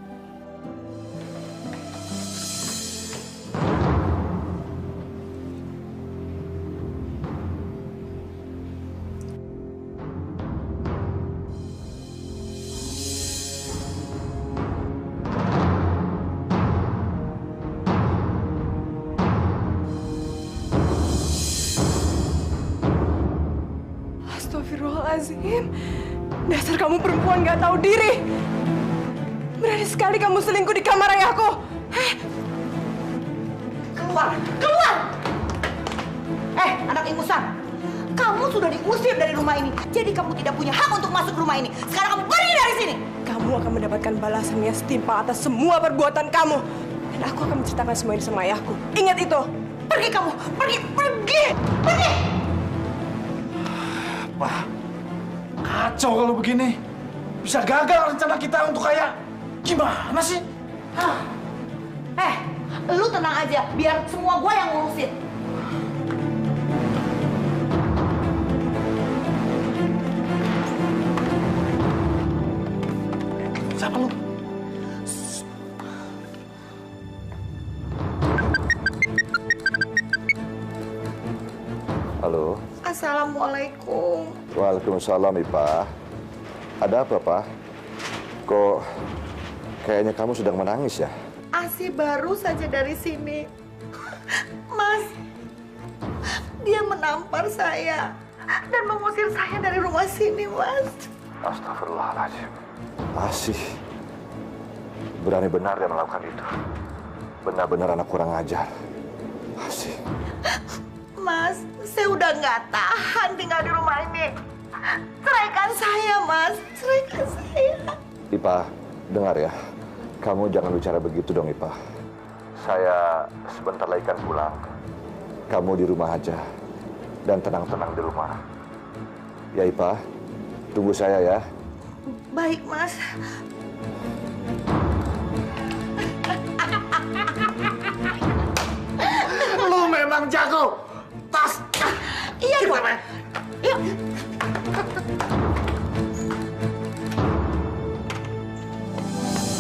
Astagfirullahaladzim. Dasar kamu perempuan gak tahu diri. Berani sekali kamu selingkuh di kamar ayahku. Keluar, keluar! Anak ingusan, kamu sudah diusir dari rumah ini. Jadi kamu tidak punya hak untuk masuk rumah ini. Sekarang kamu pergi dari sini. Kamu akan mendapatkan balasan yang setimpal atas semua perbuatan kamu. Dan aku akan menceritakan semua ini sama ayahku. Ingat itu. Pergi kamu, pergi, pergi, pergi! Wah, kacau kalau begini. Bisa gagal rencana kita untuk kaya. Gimana sih? Lu tenang aja, biar semua gua yang ngurusin. Siapa lu? Halo. Assalamualaikum. Waalaikumsalam, Ipa. Ada apa, Pak? Kok kayaknya kamu sedang menangis ya? Asi baru saja dari sini. Mas, dia menampar saya dan mengusir saya dari rumah sini, Mas. Astagfirullahaladzim. Asih. Berani-benar dia melakukan itu. Benar-benar anak kurang ajar. Asih. Mas, saya udah nggak tahan tinggal di rumah ini. Ceraikan saya, Mas. Ceraikan saya. Ipa, dengar ya. Kamu jangan bicara begitu dong, Ipa. Saya sebentar lagi kan pulang. Kamu di rumah aja dan tenang-tenang di rumah. Ya Ipa, tunggu saya ya. Baik, Mas. Lu memang jago. Tas. Iya, Kita Bang. main. Yuk.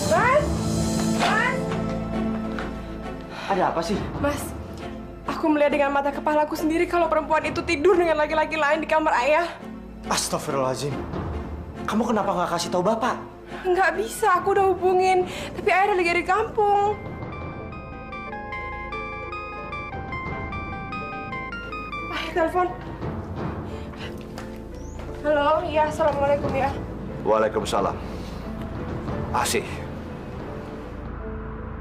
Mas! Mas! Ada apa sih? Mas, aku melihat dengan mata kepalaku sendiri kalau perempuan itu tidur dengan laki-laki lain di kamar ayah. Astagfirullahaladzim. Kamu kenapa nggak kasih tahu Bapak? Nggak bisa, aku udah hubungin. Tapi ayah lagi di kampung. Ayah telepon. Halo, iya, assalamualaikum ya. Waalaikumsalam. Asih,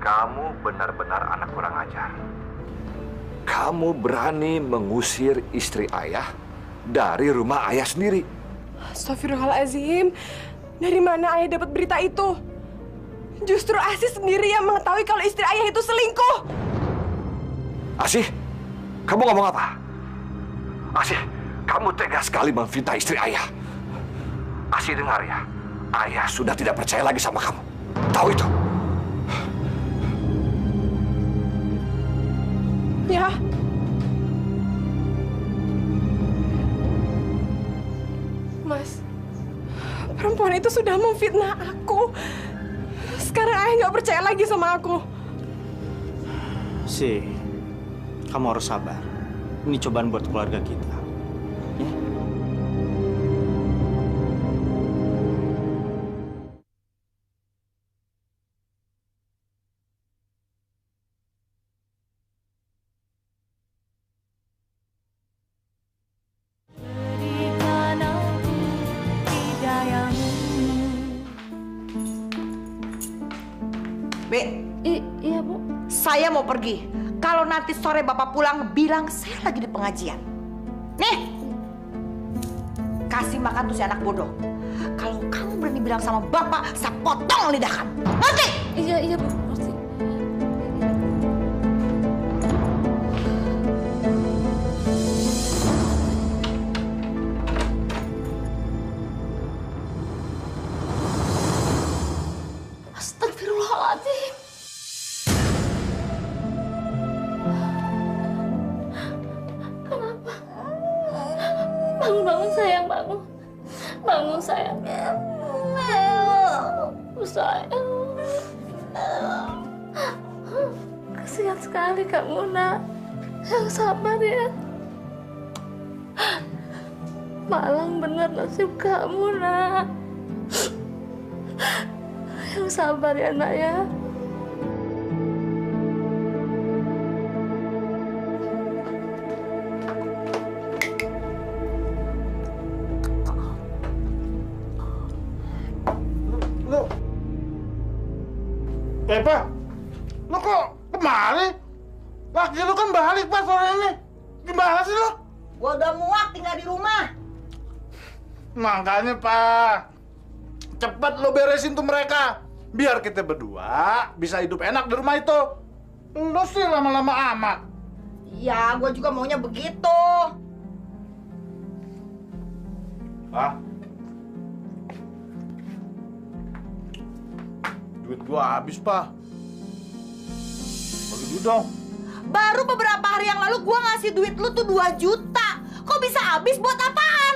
kamu benar-benar anak kurang ajar. Kamu berani mengusir istri ayah dari rumah ayah sendiri. Astagfirullahaladzim. Dari mana ayah dapat berita itu? Justru Asih sendiri yang mengetahui kalau istri ayah itu selingkuh. Asih, kamu ngomong apa? Asih, kamu tega sekali memfitnah istri ayah. Asih dengar ya, ayah sudah tidak percaya lagi sama kamu. Tahu itu? Ya. Mas, perempuan itu sudah memfitnah aku. Sekarang ayah nggak percaya lagi sama aku. Sih, kamu harus sabar. Ini cobaan buat keluarga kita. Ya? Be, Iya, Bu. saya mau pergi. Kalau nanti sore Bapak pulang, bilang saya lagi di pengajian. Nih, kasih makan tuh si anak bodoh. Kalau kamu berani bilang sama Bapak, saya potong lidah kamu. Ngerti? Iya, Bu. Ngerti. Astagfirullahaladzim. Kenapa? Bangun sayang, bangun. Bangun sayang. Sayang. Kasihan sekali kamu, Nak. Yang sabar ya. Malang bener nasib kamu, Nak. Yang sabar ya, Nak ya. Pak, lu kok kemari? Laki lu kan balik Pak sore ini. Gimana sih lu? Gua udah muak tinggal di rumah. Makanya Pak, cepet lo beresin tuh mereka. Biar kita berdua bisa hidup enak di rumah itu. Lu sih lama-lama amat. Ya, gua juga maunya begitu. Pak, duit gua habis, Pak. Bagi duit dong. Baru beberapa hari yang lalu gua ngasih duit lu tuh 2 juta. Kok bisa habis buat apaan?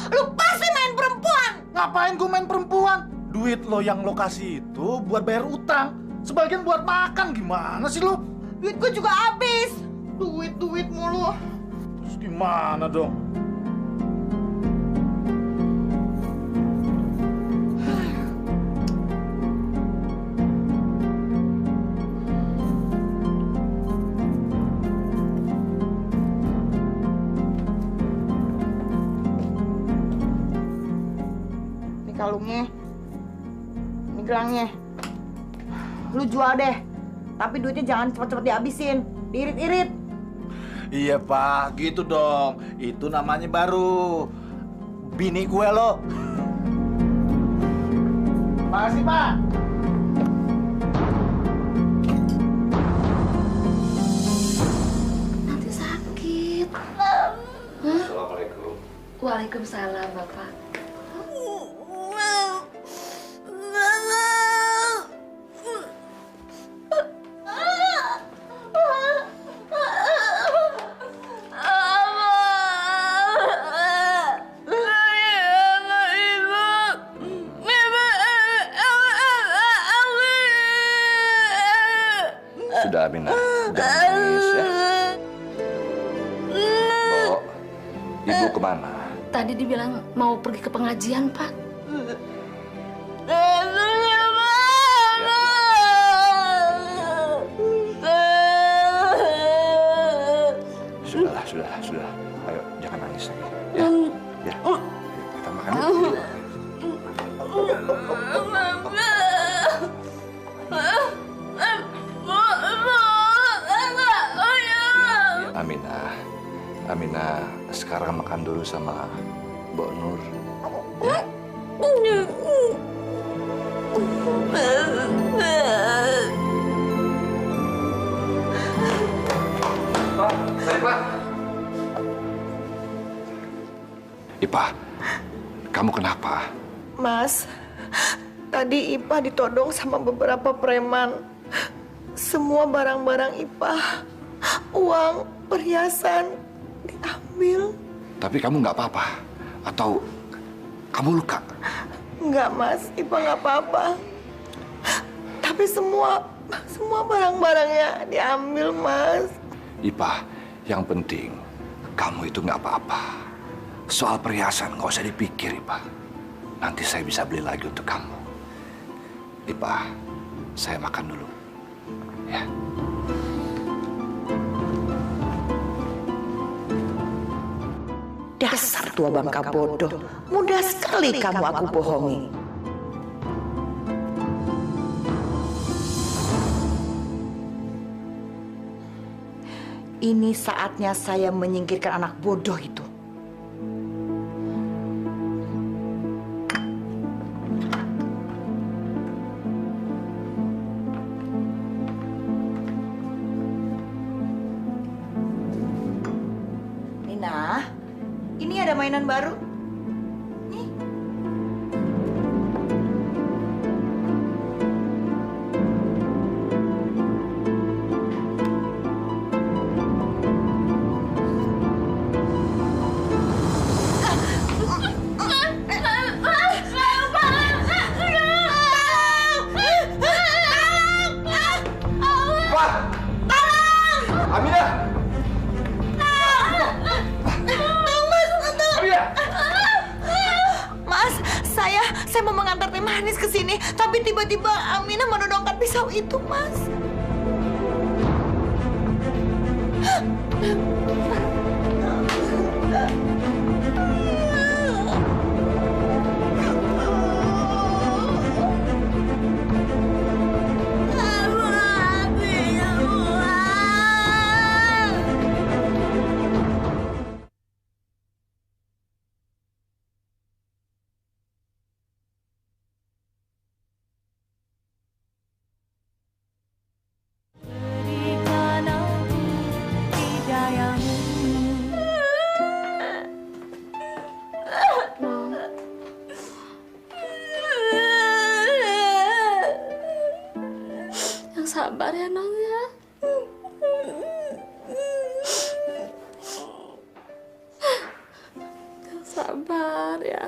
Lu pasti main perempuan. Ngapain gua main perempuan? Duit lo yang lo kasih itu buat bayar utang. Sebagian buat makan. Gimana sih lo? Duit gua juga habis. Duit mulu. Terus gimana dong? Kalungnya, ini gelangnya, lu jual deh. Tapi duitnya jangan cepet-cepet dihabisin, diirit-irit. Iya Pak, gitu dong. Itu namanya baru bini gue lo. Makasih Pak. Waalaikumsalam, Bapak. Sudah, Aminah. Jangan nangis ya. Bo, ibu kemana? Tadi dibilang mau pergi ke pengajian, Pak. Sudah. Ayo, jangan nangis lagi. Ya, ya. Ayo, kita makan yuk. Aminah, sekarang makan dulu sama Mbok Nur. Ya. Pak. Ipah, kamu kenapa? Mas, tadi Ipah ditodong sama beberapa preman. Semua barang-barang Ipah, uang, perhiasan diambil. Tapi kamu nggak apa-apa? Atau kamu luka? Enggak, Mas. Ipah nggak apa-apa. Tapi semua barang-barangnya diambil, Mas. Ipah, yang penting kamu itu nggak apa-apa. Soal perhiasan nggak usah dipikir, Ipah. Nanti saya bisa beli lagi untuk kamu. Ipah, saya makan dulu. Ya. Dasar tua bangka bodoh. Mudah sekali kamu aku bohongi. Ini saatnya saya menyingkirkan anak bodoh itu. Nina, ini ada mainan baru. Nih. Saya mau mengantar teh manis ke sini, tapi tiba-tiba Aminah menodongkan pisau itu, Mas. Sabar ya, Nong ya. Sabar ya.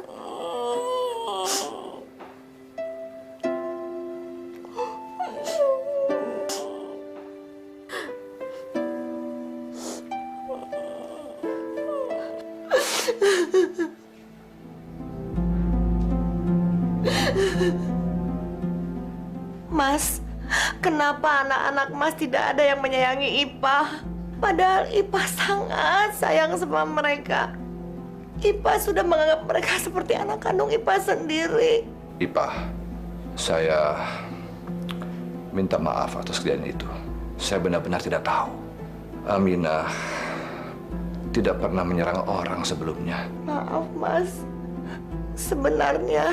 Mas, kenapa anak-anak Mas tidak ada yang menyayangi Ipah? Padahal Ipah sangat sayang sama mereka. Ipah sudah menganggap mereka seperti anak kandung Ipah sendiri. Ipah, saya minta maaf atas kejadian itu. Saya benar-benar tidak tahu. Aminah tidak pernah menyerang orang sebelumnya. Maaf, Mas. Sebenarnya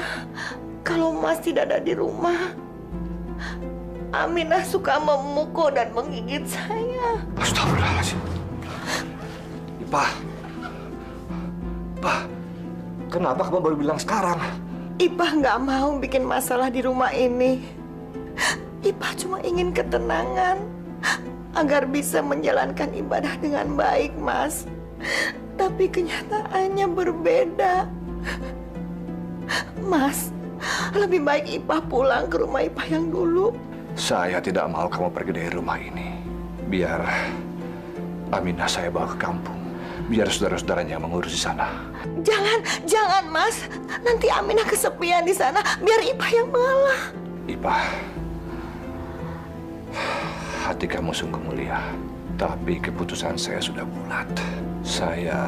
kalau Mas tidak ada di rumah, Aminah suka memukul dan menggigit saya. Astagfirullahaladzim. Ipah. Kenapa kamu baru bilang sekarang? Ipah nggak mau bikin masalah di rumah ini. Ipah cuma ingin ketenangan agar bisa menjalankan ibadah dengan baik, Mas. Tapi kenyataannya berbeda. Mas, lebih baik Ipah pulang ke rumah Ipah yang dulu. Saya tidak mau kamu pergi dari rumah ini. Biar Aminah saya bawa ke kampung. Biar saudara-saudaranya yang mengurus di sana. Jangan Mas. Nanti Aminah kesepian di sana. Biar Ipah yang mengalah. Ipah, hati kamu sungguh mulia. Tapi keputusan saya sudah bulat. Saya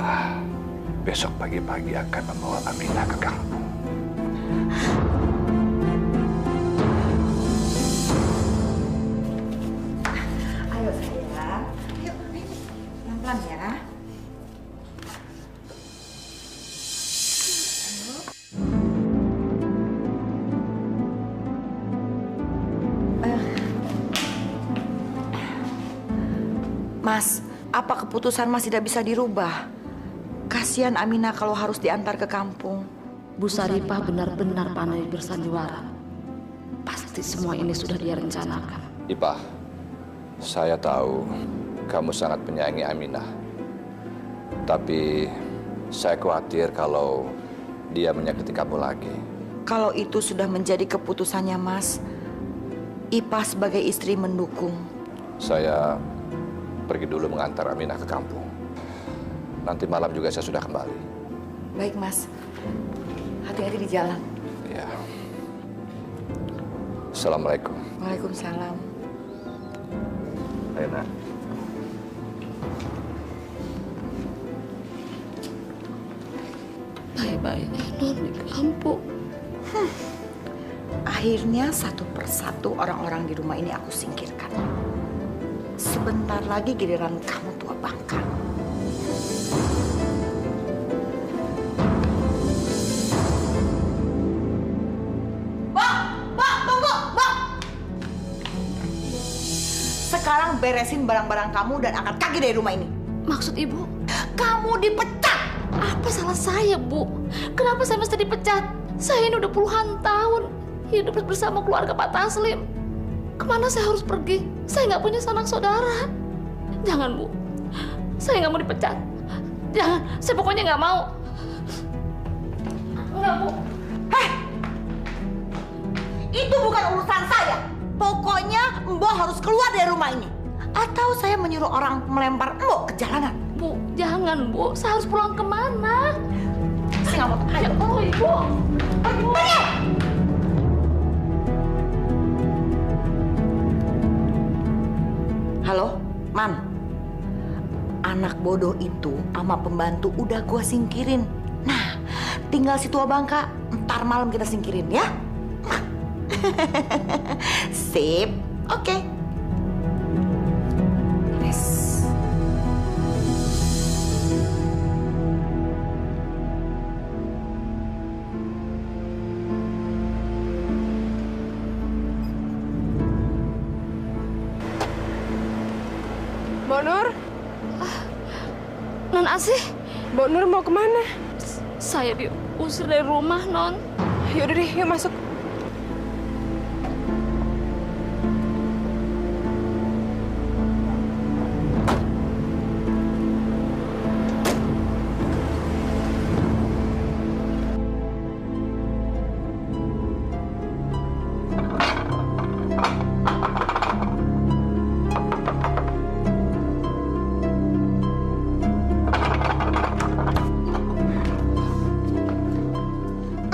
besok pagi-pagi akan membawa Aminah ke kampung. Ayo sayang. Yuk, pelan-pelan ya. Mas, apa keputusan Mas tidak bisa dirubah? Kasihan Aminah kalau harus diantar ke kampung. Bu Saripah benar-benar pandai bersandiwara. Pasti semua ini sudah dia rencanakan. Ipah, saya tahu kamu sangat menyayangi Aminah. Tapi saya khawatir kalau dia menyakiti kamu lagi. Kalau itu sudah menjadi keputusannya Mas, Ipah sebagai istri mendukung. Saya pergi dulu mengantar Aminah ke kampung. Nanti malam juga saya sudah kembali. Baik Mas, hati-hati di jalan. Ya. Assalamualaikum. Waalaikumsalam. Ayo, Nak. Baik-baiknya non di kampung. Akhirnya satu persatu orang-orang di rumah ini aku singkirkan. Sebentar lagi giliran kamu tua bangka. Bang, tunggu, Bang. Sekarang beresin barang-barang kamu dan angkat kaki dari rumah ini. Maksud ibu? Kamu dipecat. Apa salah saya, Bu? Kenapa saya mesti dipecat? Saya ini udah puluhan tahun hidup bersama keluarga Pak Taslim. Kemana saya harus pergi? Saya nggak punya sanak saudara. Jangan, Bu. Saya nggak mau dipecat. Jangan. Saya pokoknya nggak mau. Nggak, Bu. Heh, itu bukan urusan saya. Pokoknya Mbok harus keluar dari rumah ini. Atau saya menyuruh orang melempar Mbok ke jalanan. Bu, jangan, Bu. Saya harus pulang kemana? Saya nggak mau. Ayo, tolong, Ibu. Pergi! Halo, Man. Anak bodoh itu sama pembantu udah gua singkirin. Nah, tinggal si tua bangka, ntar malam kita singkirin ya. Sip, oke. Yes. Mbak Nur, Non Asih, Mbak Nur mau kemana? saya diusir dari rumah, Non. Yaudah deh, yuk masuk.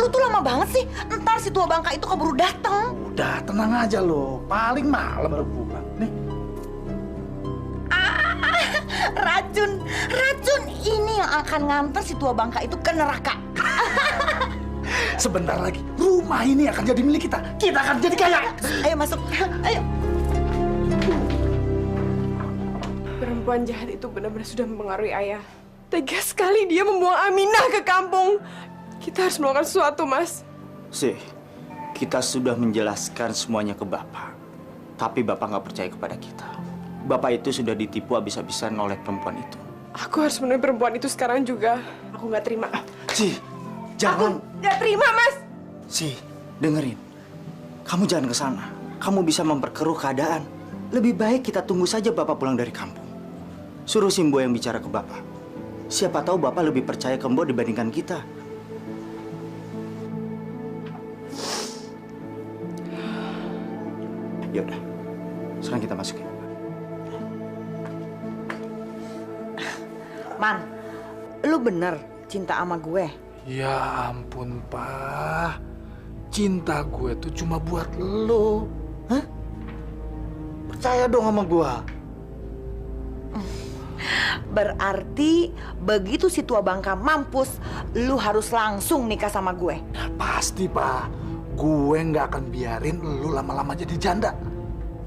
Lu tuh lama banget sih. Ntar si tua bangka itu keburu datang. Udah, tenang aja lo. Paling malam baru pulang. Nih, Racun ini yang akan nganter si tua bangka itu ke neraka. sebentar lagi rumah ini akan jadi milik kita. Kita akan jadi kaya. Ayo masuk. Ayo. Perempuan jahat itu benar-benar sudah mempengaruhi ayah. Tega sekali dia membuang Aminah ke kampung. Kita harus melakukan sesuatu, Mas. Sih, kita sudah menjelaskan semuanya ke Bapak. Tapi Bapak nggak percaya kepada kita. Bapak itu sudah ditipu habis-habisan oleh perempuan itu. Aku harus menemui perempuan itu sekarang juga. Aku nggak terima. Ci, Jangan. Aku nggak terima, Mas. Si, dengerin. Kamu jangan ke sana. Kamu bisa memperkeruh keadaan. Lebih baik kita tunggu saja Bapak pulang dari kampung. Suruh Simbo yang bicara ke Bapak. Siapa tahu Bapak lebih percaya ke Mbo dibandingkan kita. Ya udah. Sekarang kita masukin. Man, lu bener cinta sama gue. Ya ampun, Pak. Cinta gue tuh cuma buat lo. Hah? Percaya dong sama gue. Berarti begitu si tua Bangka mampus, lu harus langsung nikah sama gue. Ya, pasti, Pak. Gue nggak akan biarin lu lama-lama jadi janda.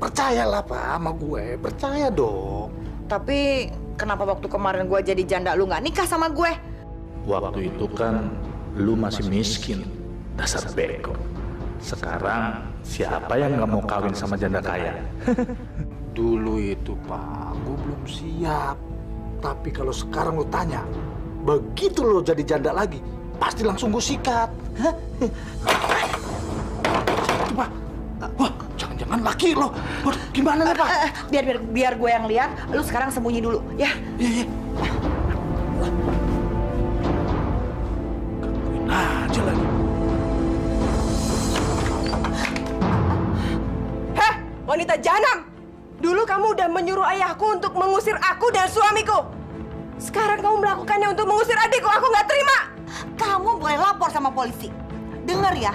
Percayalah, Pak, sama gue. Percaya dong. Tapi kenapa waktu kemarin gue jadi janda lu nggak nikah sama gue? Waktu itu kan lu masih miskin, dasar beko. Sekarang siapa yang nggak mau kawin sama janda kaya? Dulu itu, Pak, gue belum siap. Tapi kalau sekarang lu tanya, begitu lo jadi janda lagi, pasti langsung gue sikat. Hah? Pak, wah, jangan-jangan laki lo. Waduh, gimana nih, Pak? Biar gue yang lihat. Lu sekarang sembunyi dulu, ya? Iya. Gangguin aja lagi. Heh, wanita jahanam! Dulu kamu udah menyuruh ayahku untuk mengusir aku dan suamiku. Sekarang kamu melakukannya untuk mengusir adikku. Aku nggak terima. Kamu boleh lapor sama polisi. Dengar ya,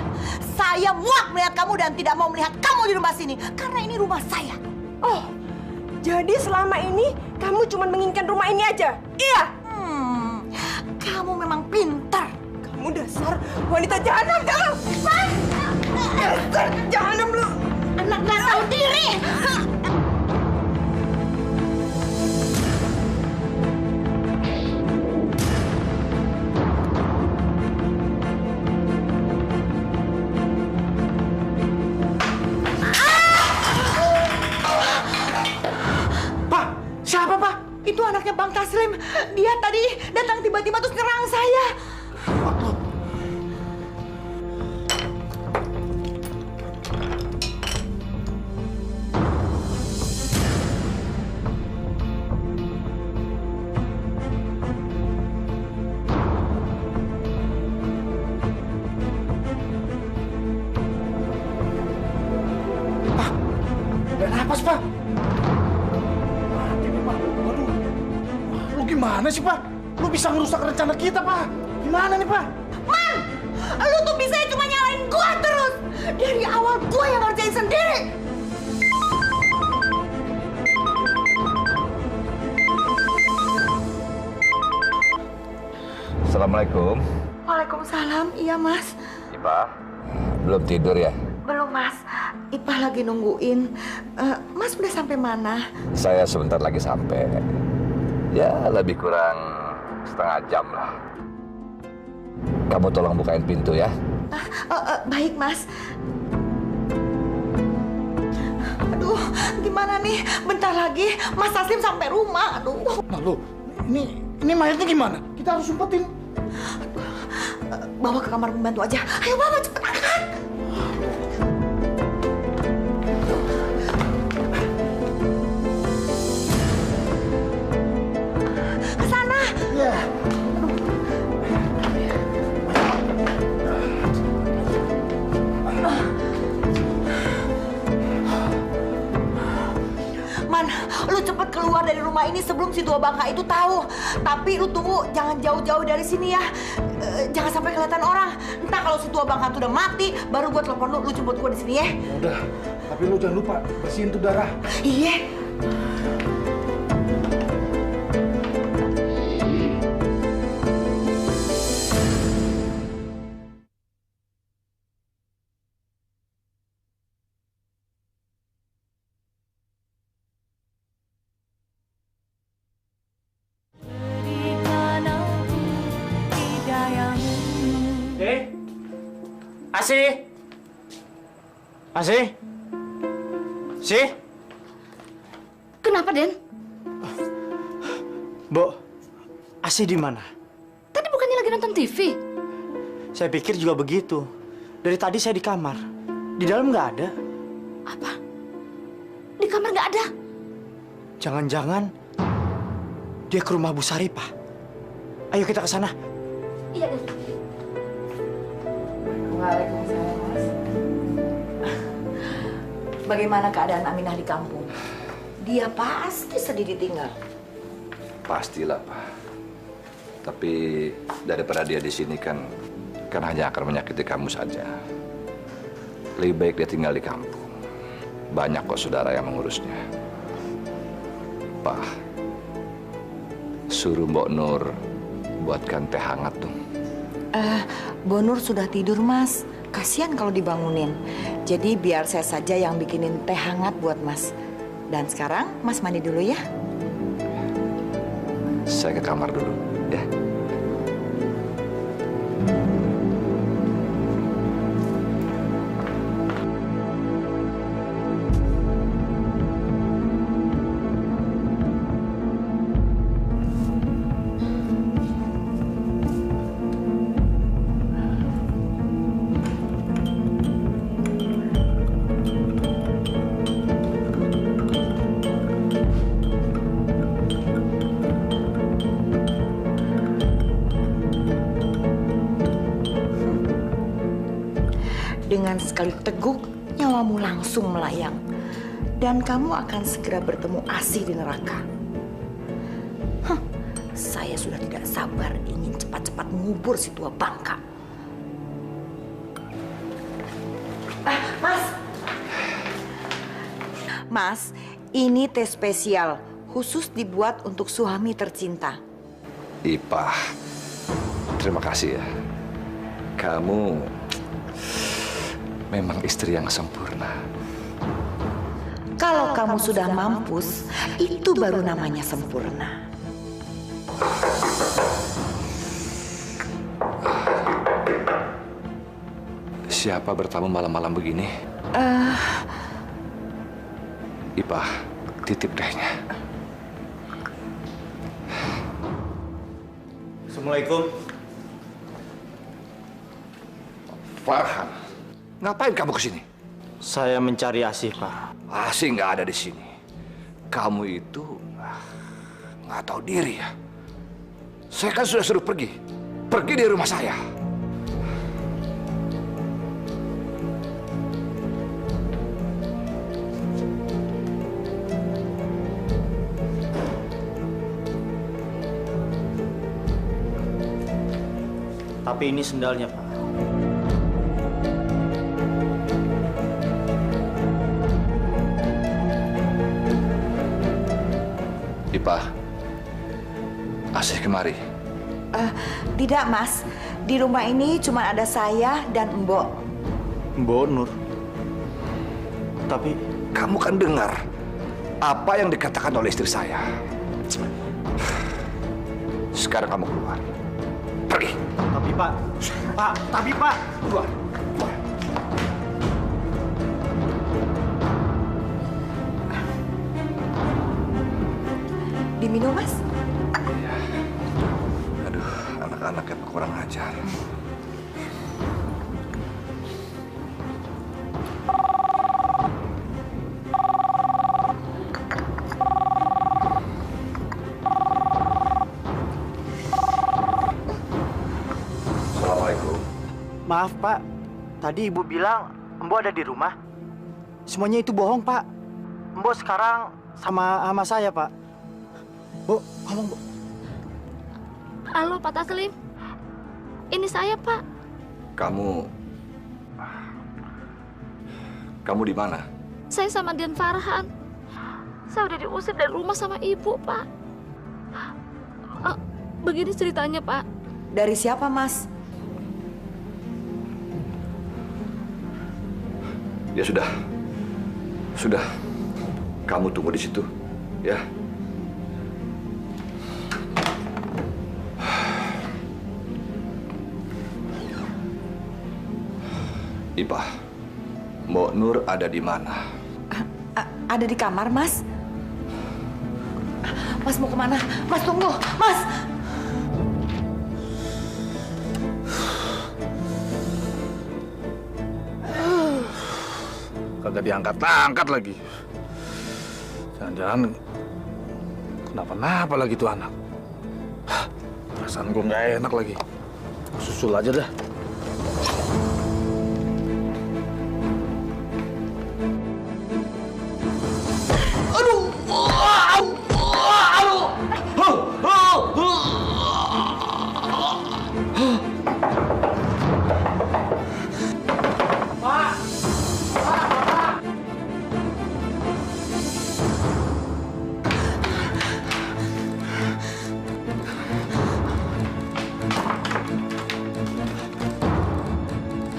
saya muak melihat kamu dan tidak mau melihat kamu di rumah sini. Karena ini rumah saya. Oh, jadi selama ini kamu cuma menginginkan rumah ini aja? Iya? Kamu memang pintar. Kamu dasar wanita jahanam kamu! Mas! Dasar jahanam lu! Anak nggak tahu diri. Siapa, Pak? Itu anaknya Bang Taslim. Dia tadi datang tiba-tiba terus nyerang saya. Pak, nggak napas, Pak. Gimana sih, Pak? Lu bisa ngerusak rencana kita, Pak. Gimana nih, Pak? Man, lu tuh bisa cuma nyalain gua terus. Dari awal gua yang ngerjain sendiri. Assalamualaikum. Waalaikumsalam, iya Mas. Ipah, belum tidur ya? Belum Mas, Ipah lagi nungguin. Mas udah sampai mana? Saya sebentar lagi sampai. Ya, lebih kurang setengah jam lah. Kamu tolong bukain pintu ya. Baik, Mas. Aduh, gimana nih? Bentar lagi Mas Taslim sampai rumah. Aduh. Nah, lu, ini mayatnya gimana? Kita harus umpetin. Bawa ke kamar pembantu aja. Ayo bawa, cepet angkat. Ya. Man, lu cepet keluar dari rumah ini sebelum si tua Bangka itu tahu. Tapi lu tunggu, jangan jauh-jauh dari sini ya. Jangan sampai kelihatan orang. Entah kalau si tua Bangka tuh udah mati, baru gua telepon lu jemput gua di sini ya. Udah, tapi lu jangan lupa bersihin tuh darah. Iya. Asih? Asih? Sih? Kenapa, Den? Bo, Asih di mana? Tadi bukannya lagi nonton TV? Saya pikir juga begitu. Dari tadi saya di kamar. Di dalam nggak ada. Apa? Di kamar nggak ada? Jangan-jangan dia ke rumah Bu Saripah. Ayo kita ke sana. Iya, Den. Waalaikumsalam, Mas. Bagaimana keadaan Aminah di kampung? Dia pasti sedih ditinggal. Pastilah, Pak. Tapi daripada dia di sini kan hanya akan menyakiti kamu saja. Lebih baik dia tinggal di kampung. Banyak kok saudara yang mengurusnya. Pak, suruh Mbok Nur buatkan teh hangat dong. Mbok Nur sudah tidur, Mas. Kasihan kalau dibangunin. Jadi biar saya saja yang bikinin teh hangat buat Mas. Dan sekarang Mas mandi dulu ya. Saya ke kamar dulu, ya. Dengan sekali teguk, nyawamu langsung melayang. Dan kamu akan segera bertemu Asih di neraka. Saya sudah tidak sabar ingin cepat-cepat mengubur si tua bangka. Mas! Mas, ini teh spesial. Khusus dibuat untuk suami tercinta. Ipah, terima kasih ya. Kamu memang istri yang sempurna. Kalau kamu sudah mampus, itu baru namanya sempurna. Siapa bertamu malam-malam begini? Ipah, titip tehnya. Assalamualaikum. Farhan, ngapain kamu kesini? Saya mencari Asih, Pak. Asih nggak ada di sini. Kamu itu nggak tahu diri ya. Saya kan sudah suruh pergi. Pergi dari rumah saya. Tapi ini sendalnya, Pak. Ipah, Asih kemari. Tidak, Mas. Di rumah ini cuma ada saya dan Mbok. Mbok Nur. Tapi Kamu kan dengar apa yang dikatakan oleh istri saya. Sekarang kamu keluar. Pergi. tapi Pak. Keluar. Diminum, Mas? Aduh, anak-anaknya kurang ajar. Assalamualaikum. Maaf, Pak. Tadi Ibu bilang Mbok ada di rumah. Semuanya itu bohong, Pak. Mbok sekarang sama saya, Pak. Bu, ngomong, Bu. Halo, Pak Taslim. Ini saya, Pak. Kamu di mana? Saya sama Dian Farhan. Saya udah diusir dari rumah sama ibu, Pak. Begini ceritanya, Pak. Dari siapa, Mas? Ya sudah. Sudah. Kamu tunggu di situ, ya. Ipah, Mbok Nur ada di mana? Ada di kamar, Mas. Mas mau kemana? Mas tunggu, Mas. kagak diangkat-angkat lagi. Jangan-jangan kenapa-napa lagi tuh anak. Perasaan gue nggak enak lagi. Susul aja dah.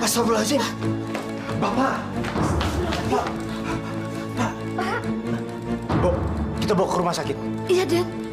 Astagfirullahaladzim. Bapak. Pak. Pak. Bu, kita bawa ke rumah sakit. Iya, Den.